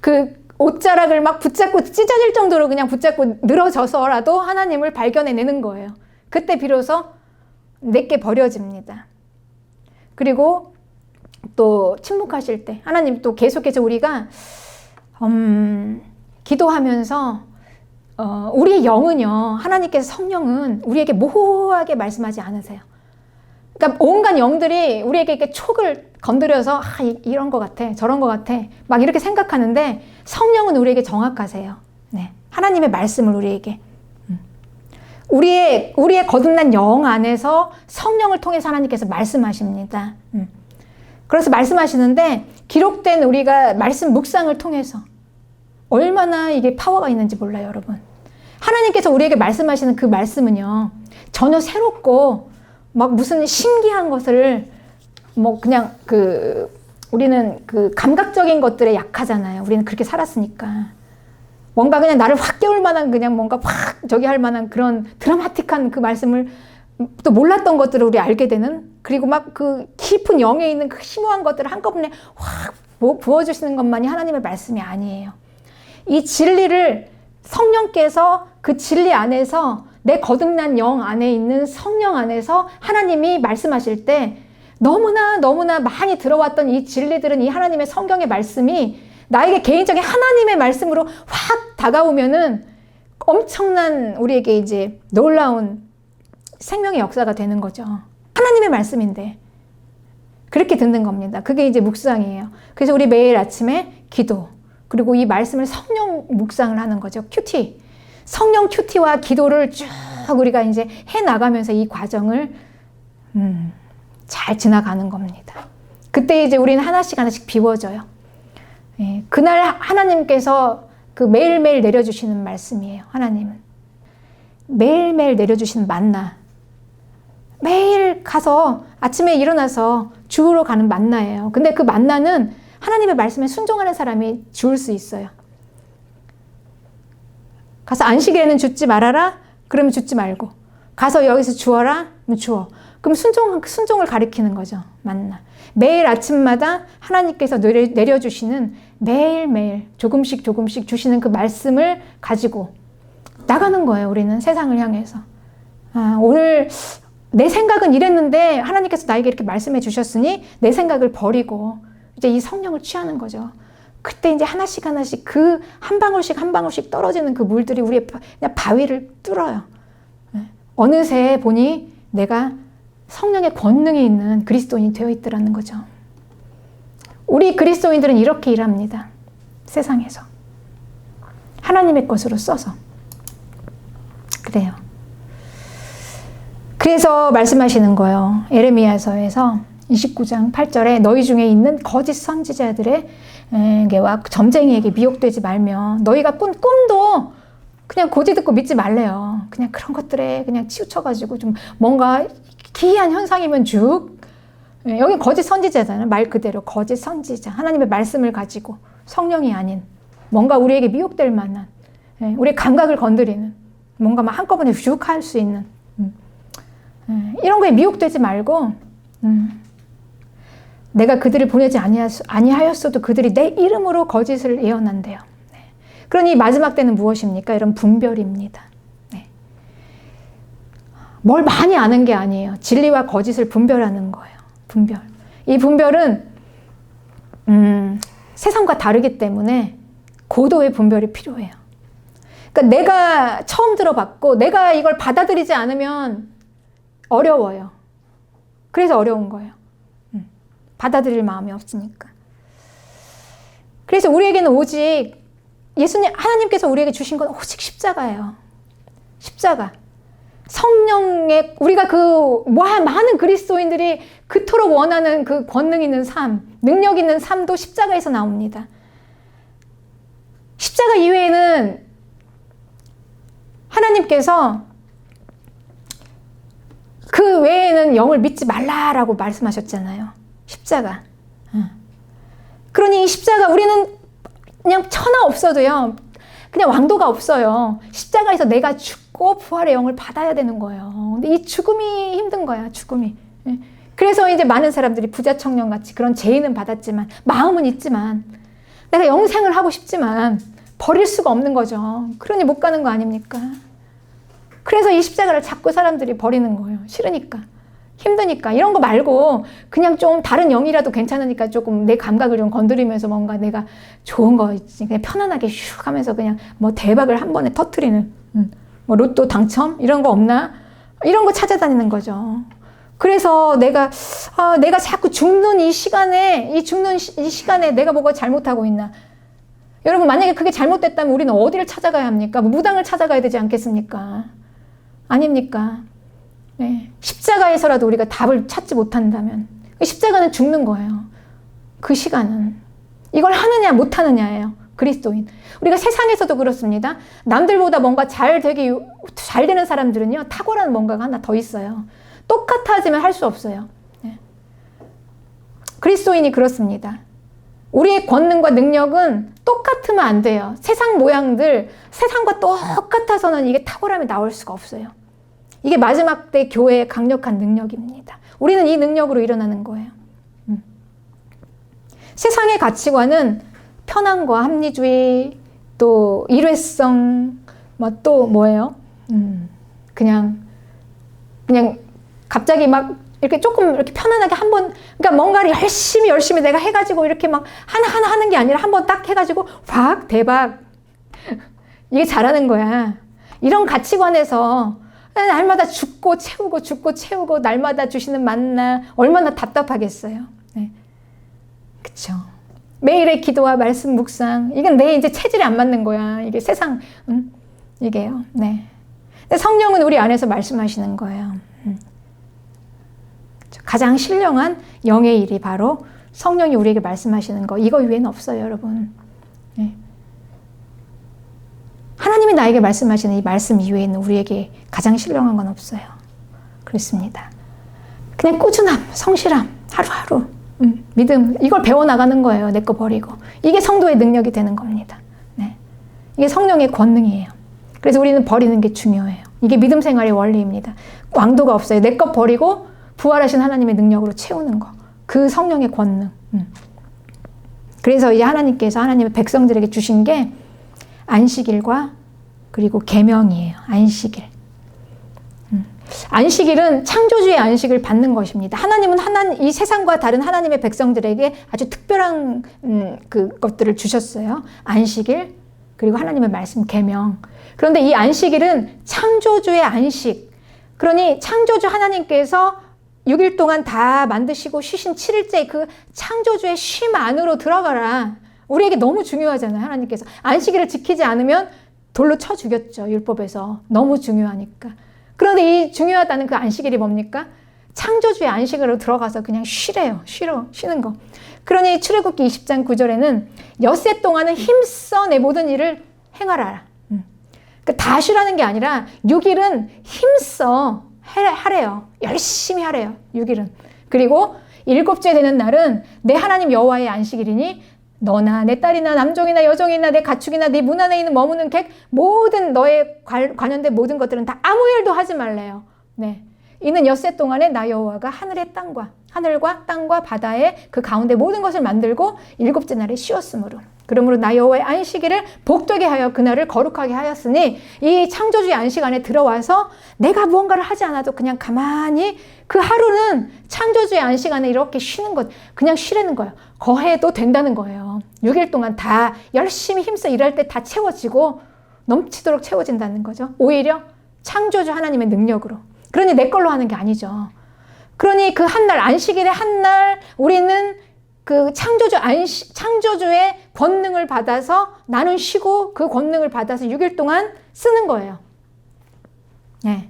S1: 그 옷자락을 막 붙잡고 찢어질 정도로 그냥 붙잡고 늘어져서라도 하나님을 발견해내는 거예요. 그때 비로소 내게 버려집니다. 그리고 또 침묵하실 때 하나님 또 계속해서 우리가 기도하면서 우리의 영은요, 하나님께서 성령은 우리에게 모호하게 말씀하지 않으세요. 그러니까 온갖 영들이 우리에게 이렇게 촉을 건드려서 이런 것 같아, 저런 것 같아 막 이렇게 생각하는데, 성령은 우리에게 정확하세요. 네, 하나님의 말씀을 우리에게 우리의 거듭난 영 안에서 성령을 통해서 하나님께서 말씀하십니다. 그래서 말씀하시는데, 기록된 우리가 말씀 묵상을 통해서 얼마나 이게 파워가 있는지 몰라요, 여러분. 하나님께서 우리에게 말씀하시는 그 말씀은요, 전혀 새롭고 막 무슨 신기한 것을 뭐 그냥 우리는 그 감각적인 것들에 약하잖아요. 우리는 그렇게 살았으니까. 뭔가 그냥 나를 확 깨울 만한, 그냥 뭔가 확 할 만한 그런 드라마틱한 그 말씀을, 또 몰랐던 것들을 우리 알게 되는, 그리고 막 그 깊은 영에 있는 그 심오한 것들을 한꺼번에 확 부어주시는 것만이 하나님의 말씀이 아니에요. 이 진리를 성령께서 그 진리 안에서, 내 거듭난 영 안에 있는 성령 안에서 하나님이 말씀하실 때 너무나 많이 들어왔던 이 진리들은, 이 하나님의 성경의 말씀이 나에게 개인적인 하나님의 말씀으로 확 다가오면은 엄청난 우리에게 이제 놀라운 생명의 역사가 되는 거죠. 하나님의 말씀인데 그렇게 듣는 겁니다. 그게 이제 묵상이에요. 그래서 우리 매일 아침에 기도, 그리고 이 말씀을 성령 묵상을 하는 거죠. 큐티. 성령 큐티와 기도를 쭉 우리가 이제 해 나가면서 이 과정을 잘 지나가는 겁니다. 그때 이제 우리는 하나씩 비워져요. 예, 그날 하나님께서 그 매일매일 내려주시는 말씀이에요. 하나님은 매일매일 내려주시는 만나, 매일 가서 아침에 일어나서 주우러 가는 만나예요. 근데 그 만나는 하나님의 말씀에 순종하는 사람이 주울 수 있어요. 가서 안식일에는 줍지 말아라? 그러면 줍지 말고, 가서 여기서 주어라? 그럼 주어. 그럼 순종을 가리키는 거죠. 만나. 매일 아침마다 하나님께서 내려주시는, 매일매일 조금씩 주시는 그 말씀을 가지고 나가는 거예요. 우리는 세상을 향해서. 오늘 내 생각은 이랬는데 하나님께서 나에게 이렇게 말씀해 주셨으니 내 생각을 버리고 이제 이 성령을 취하는 거죠. 그때 이제 하나씩 하나씩 그 한 방울씩 한 방울씩 떨어지는 그 물들이 우리의 그냥 바위를 뚫어요. 어느새 보니 내가 성령의 권능이 있는 그리스도인이 되어 있더라는 거죠. 우리 그리스도인들은 이렇게 일합니다. 세상에서. 하나님의 것으로 써서. 그래요. 그래서 말씀하시는 거예요. 에레미야서에서 29장 8절에 너희 중에 있는 거짓 선지자들에게와 점쟁이에게 미혹되지 말며 너희가 꾼 꿈도 그냥 고지 듣고 믿지 말래요. 그냥 그런 것들에 그냥 치우쳐가지고 좀 뭔가 기이한 현상이면 쭉. 여기 거짓 선지자잖아요. 말 그대로 거짓 선지자. 하나님의 말씀을 가지고 성령이 아닌 뭔가 우리에게 미혹될 만한 우리의 감각을 건드리는 뭔가 막 한꺼번에 쭉 할 수 있는 이런 거에 미혹되지 말고 내가 그들을 보내지 아니하였어도 그들이 내 이름으로 거짓을 예언한대요. 그러니 마지막 때는 무엇입니까? 이런 분별입니다. 뭘 많이 아는 게 아니에요. 진리와 거짓을 분별하는 거예요. 분별. 이 분별은 세상과 다르기 때문에 고도의 분별이 필요해요. 그러니까 내가 처음 들어봤고 내가 이걸 받아들이지 않으면 어려워요. 그래서 어려운 거예요. 받아들일 마음이 없으니까. 그래서 우리에게는 오직 하나님께서 우리에게 주신 건 오직 십자가예요. 십자가. 성령의 우리가 그 많은 그리스도인들이 그토록 원하는 그 권능 있는 삶, 능력 있는 삶도 십자가에서 나옵니다. 십자가 이외에는 하나님께서 그 외에는 영을 믿지 말라라고 말씀하셨잖아요. 십자가. 그러니 이 십자가 우리는 그냥 천하 없어도요. 그냥 왕도가 없어요. 십자가에서 내가 죽고 부활의 영을 받아야 되는 거예요. 근데 이 죽음이 힘든 거야. 죽음이. 그래서 이제 많은 사람들이 부자 청년같이 그런 죄인은 받았지만 마음은 있지만 내가 영생을 하고 싶지만 버릴 수가 없는 거죠. 그러니 못 가는 거 아닙니까? 그래서 이 십자가를 자꾸 사람들이 버리는 거예요. 싫으니까. 힘드니까. 이런 거 말고 그냥 좀 다른 영이라도 괜찮으니까 조금 내 감각을 좀 건드리면서 뭔가 내가 좋은 거 있지. 그냥 편안하게 슉 하면서 그냥 뭐 대박을 한 번에 터뜨리는 뭐 로또 당첨? 이런 거 없나? 이런 거 찾아다니는 거죠. 그래서 내가 자꾸 죽는 이 시간에 내가 뭐가 잘못하고 있나? 여러분 만약에 그게 잘못됐다면 우리는 어디를 찾아가야 합니까? 무당을 찾아가야 되지 않겠습니까? 아닙니까? 네. 십자가에서라도 우리가 답을 찾지 못한다면 십자가는 죽는 거예요. 그 시간은. 이걸 하느냐 못하느냐예요. 그리스도인. 우리가 세상에서도 그렇습니다. 남들보다 뭔가 잘 되는 사람들은요. 탁월한 뭔가가 하나 더 있어요. 똑같아지면 할 수 없어요. 네. 그리스도인이 그렇습니다. 우리의 권능과 능력은 똑같으면 안 돼요. 세상 모양들, 세상과 똑같아서는 이게 탁월함이 나올 수가 없어요. 이게 마지막 때 교회의 강력한 능력입니다. 우리는 이 능력으로 일어나는 거예요. 세상의 가치관은 편안과 합리주의, 또 일회성, 또 뭐예요? 그냥 갑자기 막 이렇게 조금 이렇게 편안하게 한번, 그러니까 뭔가를 열심히 내가 해가지고 이렇게 막 하나하나 하는 게 아니라 한번 딱 해가지고 확 대박. 이게 잘하는 거야. 이런 가치관에서 날마다 죽고 채우고 날마다 주시는 만나 얼마나 답답하겠어요. 네. 그쵸. 매일의 기도와 말씀 묵상. 이건 내 이제 체질이 안 맞는 거야. 이게 세상, 이게요. 네. 성령은 우리 안에서 말씀하시는 거예요. 가장 신령한 영의 일이 바로 성령이 우리에게 말씀하시는 거. 이거 위에는 없어요, 여러분. 네. 하나님이 나에게 말씀하시는 이 말씀 이외에는 우리에게 가장 신령한 건 없어요. 그렇습니다. 그냥 꾸준함, 성실함, 하루하루 믿음, 이걸 배워나가는 거예요. 내 거 버리고. 이게 성도의 능력이 되는 겁니다. 네. 이게 성령의 권능이에요. 그래서 우리는 버리는 게 중요해요. 이게 믿음 생활의 원리입니다. 왕도가 없어요. 내 거 버리고 부활하신 하나님의 능력으로 채우는 거. 그 성령의 권능. 그래서 이제 하나님께서 하나님의 백성들에게 주신 게 안식일과 그리고 계명이에요. 안식일. 안식일은 창조주의 안식을 받는 것입니다. 하나님은 이 세상과 다른 하나님의 백성들에게 아주 특별한 것들을 주셨어요. 안식일, 그리고 하나님의 말씀 계명. 그런데 이 안식일은 창조주의 안식. 그러니 창조주 하나님께서 6일 동안 다 만드시고 쉬신 7일째 그 창조주의 쉼 안으로 들어가라. 우리에게 너무 중요하잖아요. 하나님께서 안식일을 지키지 않으면 돌로 쳐 죽였죠. 율법에서. 너무 중요하니까. 그런데 이 중요하다는 그 안식일이 뭡니까? 창조주의 안식으로 들어가서 그냥 쉬래요. 쉬는 거. 그러니 출애굽기 20장 9절에는 엿새 동안은 힘써 내 모든 일을 행하라. 그러니까 다 쉬라는 게 아니라 6일은 힘써 하래요. 열심히 하래요. 6일은. 그리고 7째 되는 날은 내 하나님 여호와의 안식일이니 너나 내 딸이나 남종이나 여종이나 내 가축이나 네 문 안에 있는 머무는 객 모든 너의 관련된 모든 것들은 다 아무 일도 하지 말래요. 네. 이는 엿새 동안에 나 여호와가 하늘과 땅과 바다의 그 가운데 모든 것을 만들고 7째 날에 쉬었으므로. 그러므로 나 여호와의 안식일을 복되게 하여 그날을 거룩하게 하였으니 이 창조주의 안식 안에 들어와서 내가 무언가를 하지 않아도 그냥 가만히 그 하루는 창조주의 안식 안에 이렇게 쉬는 것, 그냥 쉬라는 거예요. 거해도 된다는 거예요. 6일 동안 다 열심히 힘써 일할 때 다 채워지고 넘치도록 채워진다는 거죠. 오히려 창조주 하나님의 능력으로. 그러니 내 걸로 하는 게 아니죠. 그러니 그 한 날, 안식일의 한 날 우리는 그 창조주의 권능을 받아서 나는 쉬고 그 권능을 받아서 6일 동안 쓰는 거예요. 네.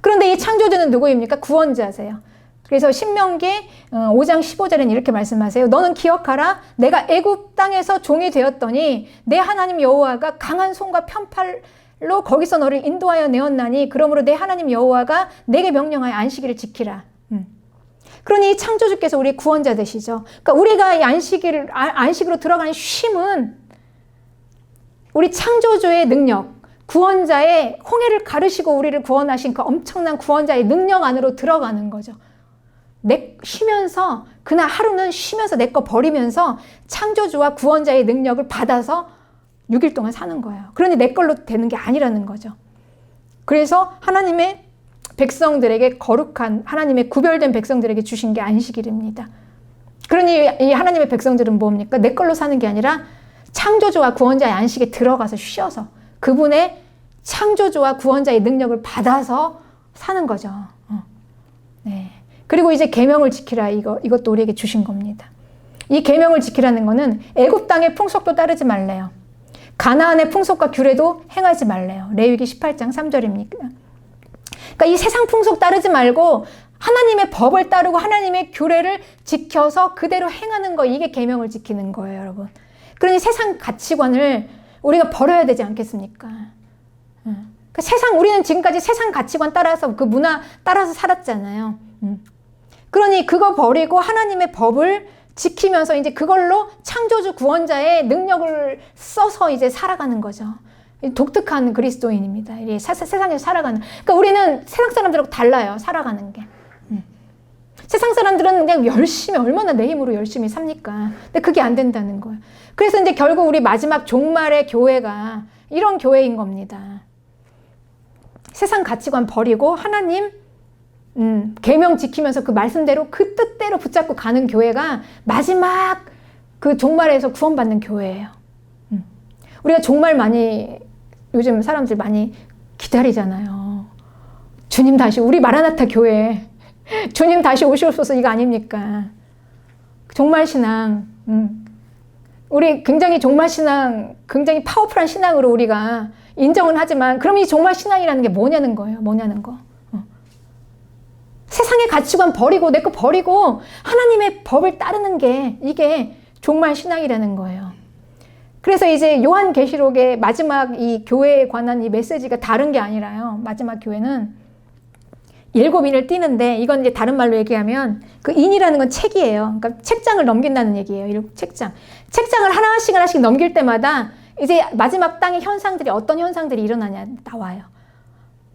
S1: 그런데 이 창조주는 누구입니까? 구원자세요. 그래서 신명기 5장 15절에는 이렇게 말씀하세요. 너는 기억하라. 내가 애굽 땅에서 종이 되었더니 내 하나님 여호와가 강한 손과 편팔로 거기서 너를 인도하여 내었나니 그러므로 내 하나님 여호와가 내게 명령하여 안식일을 지키라. 그러니 창조주께서 우리의 구원자 되시죠. 그러니까 우리가 이 안식으로 들어가는 쉼은 우리 창조주의 능력, 구원자의 홍해를 가르시고 우리를 구원하신 그 엄청난 구원자의 능력 안으로 들어가는 거죠. 쉬면서 그날 하루는 쉬면서 내 거 버리면서 창조주와 구원자의 능력을 받아서 6일 동안 사는 거예요. 그러니 내 걸로 되는 게 아니라는 거죠. 그래서 하나님의 백성들에게 거룩한 하나님의 구별된 백성들에게 주신 게 안식일입니다. 그러니 이 하나님의 백성들은 뭡니까? 내 걸로 사는 게 아니라 창조주와 구원자의 안식에 들어가서 쉬어서 그분의 창조주와 구원자의 능력을 받아서 사는 거죠. 네. 그리고 이제 계명을 지키라 이것도 우리에게 주신 겁니다. 이 계명을 지키라는 거는 애굽 땅의 풍속도 따르지 말래요. 가나안의 풍속과 규례도 행하지 말래요. 레위기 18장 3절입니다. 그러니까 이 세상 풍속 따르지 말고 하나님의 법을 따르고 하나님의 규례를 지켜서 그대로 행하는 거, 이게 계명을 지키는 거예요, 여러분. 그러니 세상 가치관을 우리가 버려야 되지 않겠습니까? 그러니까 우리는 지금까지 세상 가치관 따라서 그 문화 따라서 살았잖아요. 그러니 그거 버리고 하나님의 법을 지키면서 이제 그걸로 창조주 구원자의 능력을 써서 이제 살아가는 거죠. 독특한 그리스도인입니다. 세상에서 살아가는. 그러니까 우리는 세상 사람들하고 달라요. 살아가는 게. 세상 사람들은 그냥 열심히, 얼마나 내 힘으로 열심히 삽니까? 근데 그게 안 된다는 거예요. 그래서 이제 결국 우리 마지막 종말의 교회가 이런 교회인 겁니다. 세상 가치관 버리고 하나님 계명 지키면서 그 말씀대로 그 뜻대로 붙잡고 가는 교회가 마지막 그 종말에서 구원받는 교회예요. 우리가 종말 요즘 사람들 많이 기다리잖아요. 주님 다시, 우리 마라나타 교회, 주님 다시 오시옵소서 이거 아닙니까? 종말 신앙, 우리 굉장히 종말 신앙, 굉장히 파워풀한 신앙으로 우리가 인정은 하지만, 그럼 이 종말 신앙이라는 게 뭐냐는 거예요. 세상의 가치관 버리고, 내 거 버리고, 하나님의 법을 따르는 게, 이게 종말 신앙이라는 거예요. 그래서 이제 요한계시록의 마지막 이 교회에 관한 이 메시지가 다른 게 아니라요. 마지막 교회는 7인을 띠는데, 이건 이제 다른 말로 얘기하면 그 인이라는 건 책이에요. 그러니까 책장을 넘긴다는 얘기예요. 책장을 하나씩 넘길 때마다 이제 마지막 땅의 현상들이, 어떤 현상들이 일어나냐 나와요.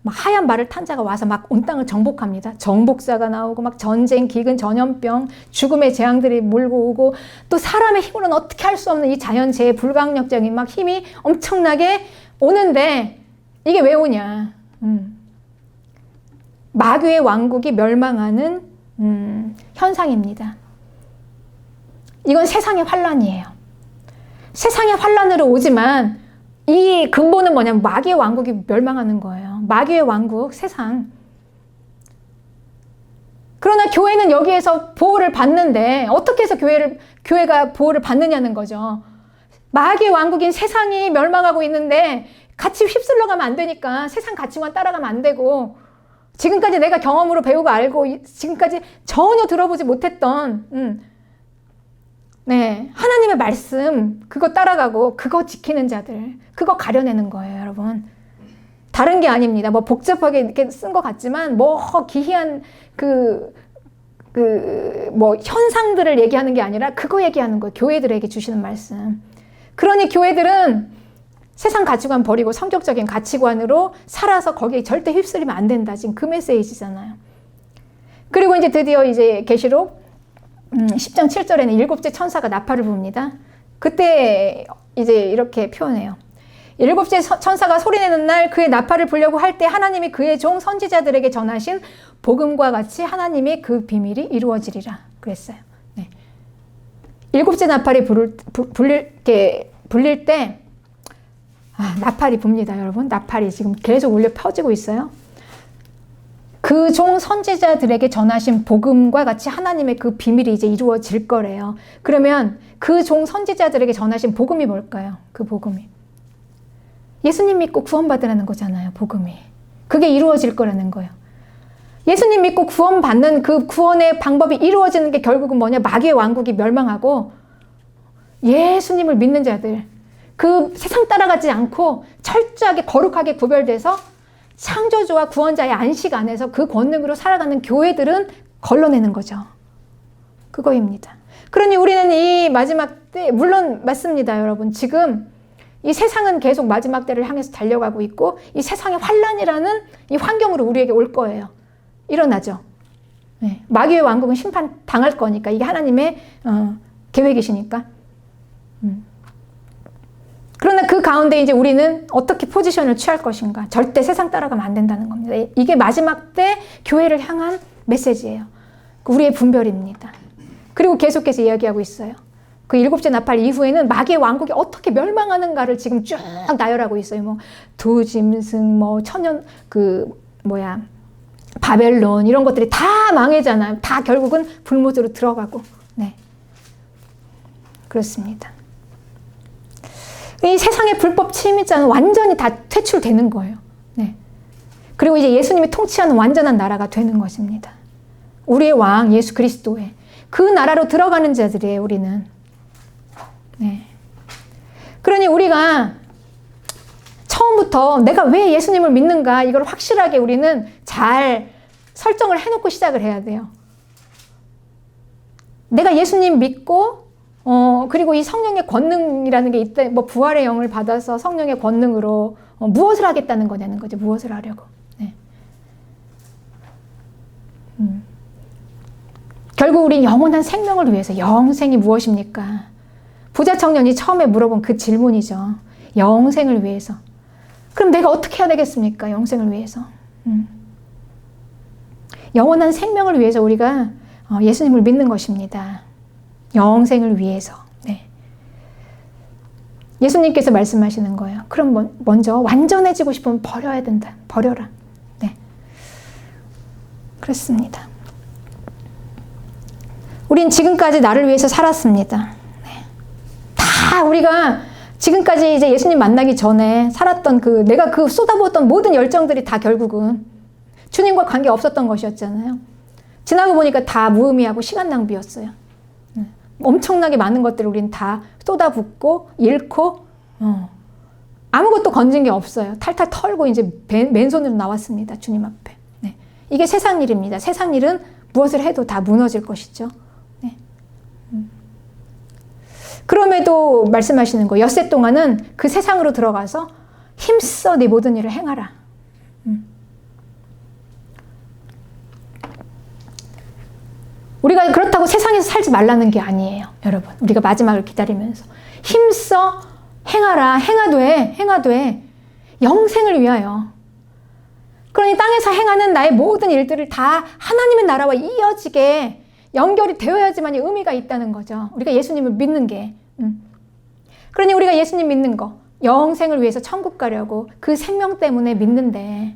S1: 막 하얀 말을 탄 자가 와서 막 온 땅을 정복합니다. 정복자가 나오고 막 전쟁, 기근, 전염병, 죽음의 재앙들이 몰고 오고, 또 사람의 힘으로는 어떻게 할 수 없는 이 자연재해, 불가항력적인 막 힘이 엄청나게 오는데, 이게 왜 오냐? 마귀의 왕국이 멸망하는 현상입니다. 이건 세상의 환란이에요. 세상의 환란으로 오지만 이 근본은 뭐냐면 마귀의 왕국이 멸망하는 거예요. 마귀의 왕국, 세상. 그러나 교회는 여기에서 보호를 받는데 어떻게 해서 교회가 보호를 받느냐는 거죠. 마귀의 왕국인 세상이 멸망하고 있는데 같이 휩쓸러 가면 안 되니까 세상 가치만 따라가면 안 되고, 지금까지 내가 경험으로 배우고 알고 지금까지 전혀 들어보지 못했던 하나님의 말씀 그거 따라가고 그거 지키는 자들, 그거 가려내는 거예요, 여러분. 다른 게 아닙니다. 뭐 복잡하게 이렇게 쓴 것 같지만 뭐 기이한 뭐 현상들을 얘기하는 게 아니라 그거 얘기하는 거예요. 교회들에게 주시는 말씀. 그러니 교회들은 세상 가치관 버리고 성경적인 가치관으로 살아서 거기에 절대 휩쓸리면 안 된다. 지금 그 메시지잖아요. 그리고 이제 드디어 이제 계시록 10장 7절에는 7째 천사가 나팔을 붑니다. 그때 이제 이렇게 표현해요. 7째 천사가 소리내는 날 그의 나팔을 불려고 할 때 하나님이 그의 종 선지자들에게 전하신 복음과 같이 하나님의 그 비밀이 이루어지리라 그랬어요. 네. 7째 나팔이 불릴 때 나팔이 붑니다, 여러분. 나팔이 지금 계속 울려 퍼지고 있어요. 그 종 선지자들에게 전하신 복음과 같이 하나님의 그 비밀이 이제 이루어질 거래요. 그러면 그 종 선지자들에게 전하신 복음이 뭘까요? 그 복음이 예수님 믿고 구원받으라는 거잖아요. 복음이. 그게 이루어질 거라는 거예요. 예수님 믿고 구원받는 그 구원의 방법이 이루어지는 게 결국은 뭐냐? 마귀의 왕국이 멸망하고 예수님을 믿는 자들, 그 세상 따라가지 않고 철저하게 거룩하게 구별돼서 창조주와 구원자의 안식 안에서 그 권능으로 살아가는 교회들은 걸러내는 거죠. 그거입니다. 그러니 우리는 이 마지막 때, 물론 맞습니다, 여러분. 지금 이 세상은 계속 마지막 때를 향해서 달려가고 있고 이 세상의 환란이라는 이 환경으로 우리에게 올 거예요. 일어나죠. 네. 마귀의 왕국은 심판 당할 거니까, 이게 하나님의 계획이시니까. 그러나 그 가운데 이제 우리는 어떻게 포지션을 취할 것인가? 절대 세상 따라가면 안 된다는 겁니다. 이게 마지막 때 교회를 향한 메시지예요. 우리의 분별입니다. 그리고 계속해서 이야기하고 있어요. 그 7째 나팔 이후에는 마귀의 왕국이 어떻게 멸망하는가를 지금 쭉 나열하고 있어요. 뭐 두짐승, 뭐 천연 바벨론 이런 것들이 다 망해잖아요. 다 결국은 불못으로 들어가고. 네. 그렇습니다. 이 세상의 불법 침입자는 완전히 다 퇴출되는 거예요. 네. 그리고 이제 예수님이 통치하는 완전한 나라가 되는 것입니다. 우리의 왕 예수 그리스도의 그 나라로 들어가는 자들이에요, 우리는. 네. 그러니 우리가 처음부터 내가 왜 예수님을 믿는가, 이걸 확실하게 우리는 잘 설정을 해놓고 시작을 해야 돼요. 내가 예수님 믿고 그리고 이 성령의 권능이라는 게 있다. 뭐 부활의 영을 받아서 성령의 권능으로 무엇을 하겠다는 거냐는 거죠. 무엇을 하려고. 네. 결국 우린 영원한 생명을 위해서, 영생이 무엇입니까? 부자 청년이 처음에 물어본 그 질문이죠. 영생을 위해서. 그럼 내가 어떻게 해야 되겠습니까? 영생을 위해서. 영원한 생명을 위해서 우리가 예수님을 믿는 것입니다. 영생을 위해서. 네. 예수님께서 말씀하시는 거예요. 그럼 먼저 완전해지고 싶으면 버려야 된다. 버려라. 네. 그렇습니다. 우린 지금까지 나를 위해서 살았습니다. 네. 다 우리가 지금까지 이제 예수님 만나기 전에 살았던 내가 쏟아부었던 모든 열정들이 다 결국은 주님과 관계 없었던 것이었잖아요. 지나고 보니까 다 무의미하고 시간 낭비였어요. 엄청나게 많은 것들을 우린 다 쏟아붓고 잃고 아무것도 건진 게 없어요. 탈탈 털고 이제 맨손으로 나왔습니다. 주님 앞에. 네. 이게 세상 일입니다. 세상 일은 무엇을 해도 다 무너질 것이죠. 네. 그럼에도 말씀하시는 거, 엿새 동안은 그 세상으로 들어가서 힘써 네 모든 일을 행하라. 우리가 그렇다고 세상에서 살지 말라는 게 아니에요, 여러분. 우리가 마지막을 기다리면서 힘써 행하라. 행하되 영생을 위하여. 그러니 땅에서 행하는 나의 모든 일들을 다 하나님의 나라와 이어지게 연결이 되어야지만 의미가 있다는 거죠. 우리가 예수님을 믿는 게. 그러니 우리가 예수님 믿는 거, 영생을 위해서 천국 가려고 그 생명 때문에 믿는데,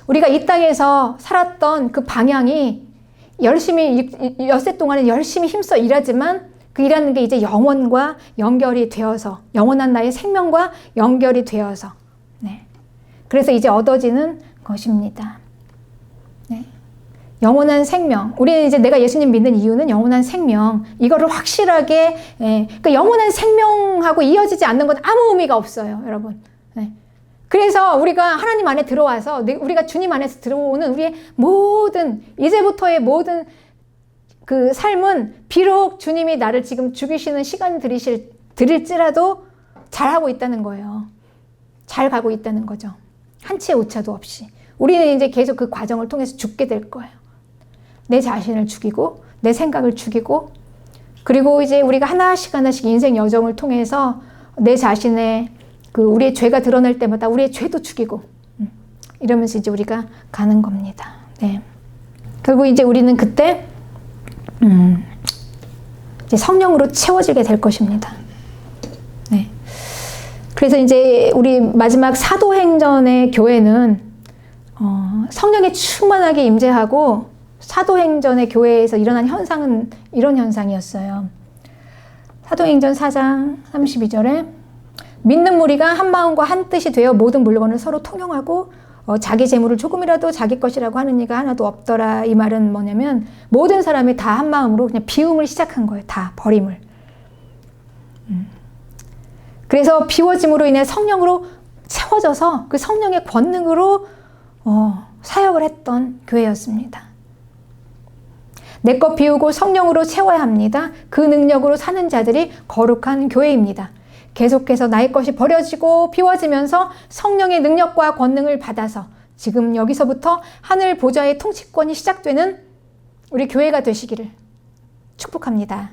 S1: 우리가 이 땅에서 살았던 그 방향이 열심히, 엿새 동안에 열심히 힘써 일하지만 그 일하는 게 이제 영원과 연결이 되어서, 영원한 나의 생명과 연결이 되어서, 네. 그래서 이제 얻어지는 것입니다. 네. 영원한 생명. 우리는 이제 내가 예수님 믿는 이유는 영원한 생명. 이거를 확실하게, 그러니까 영원한 생명하고 이어지지 않는 건 아무 의미가 없어요, 여러분. 네. 그래서 우리가 하나님 안에 들어와서, 우리가 주님 안에서 들어오는 우리의 모든, 이제부터의 모든 그 삶은 비록 주님이 나를 지금 죽이시는 시간 드릴지라도 잘하고 있다는 거예요. 잘 가고 있다는 거죠. 한치의 오차도 없이. 우리는 이제 계속 그 과정을 통해서 죽게 될 거예요. 내 자신을 죽이고, 내 생각을 죽이고, 그리고 이제 우리가 하나씩 하나씩 인생 여정을 통해서 내 자신의 우리의 죄가 드러날 때마다 우리의 죄도 죽이고, 이러면서 이제 우리가 가는 겁니다. 네. 결국 이제 우리는 그때, 이제 성령으로 채워지게 될 것입니다. 네. 그래서 이제 우리 마지막 사도행전의 교회는, 성령에 충만하게 임재하고, 사도행전의 교회에서 일어난 현상은 이런 현상이었어요. 사도행전 4장 32절에 믿는 무리가 한 마음과 한 뜻이 되어 모든 물건을 서로 통용하고 자기 재물을 조금이라도 자기 것이라고 하는 이가 하나도 없더라. 이 말은 뭐냐면 모든 사람이 다 한 마음으로 그냥 비움을 시작한 거예요. 다 버림을. 그래서 비워짐으로 인해 성령으로 채워져서 그 성령의 권능으로 사역을 했던 교회였습니다. 내 것 비우고 성령으로 채워야 합니다. 그 능력으로 사는 자들이 거룩한 교회입니다. 계속해서 나의 것이 버려지고 비워지면서 성령의 능력과 권능을 받아서 지금 여기서부터 하늘 보좌의 통치권이 시작되는 우리 교회가 되시기를 축복합니다.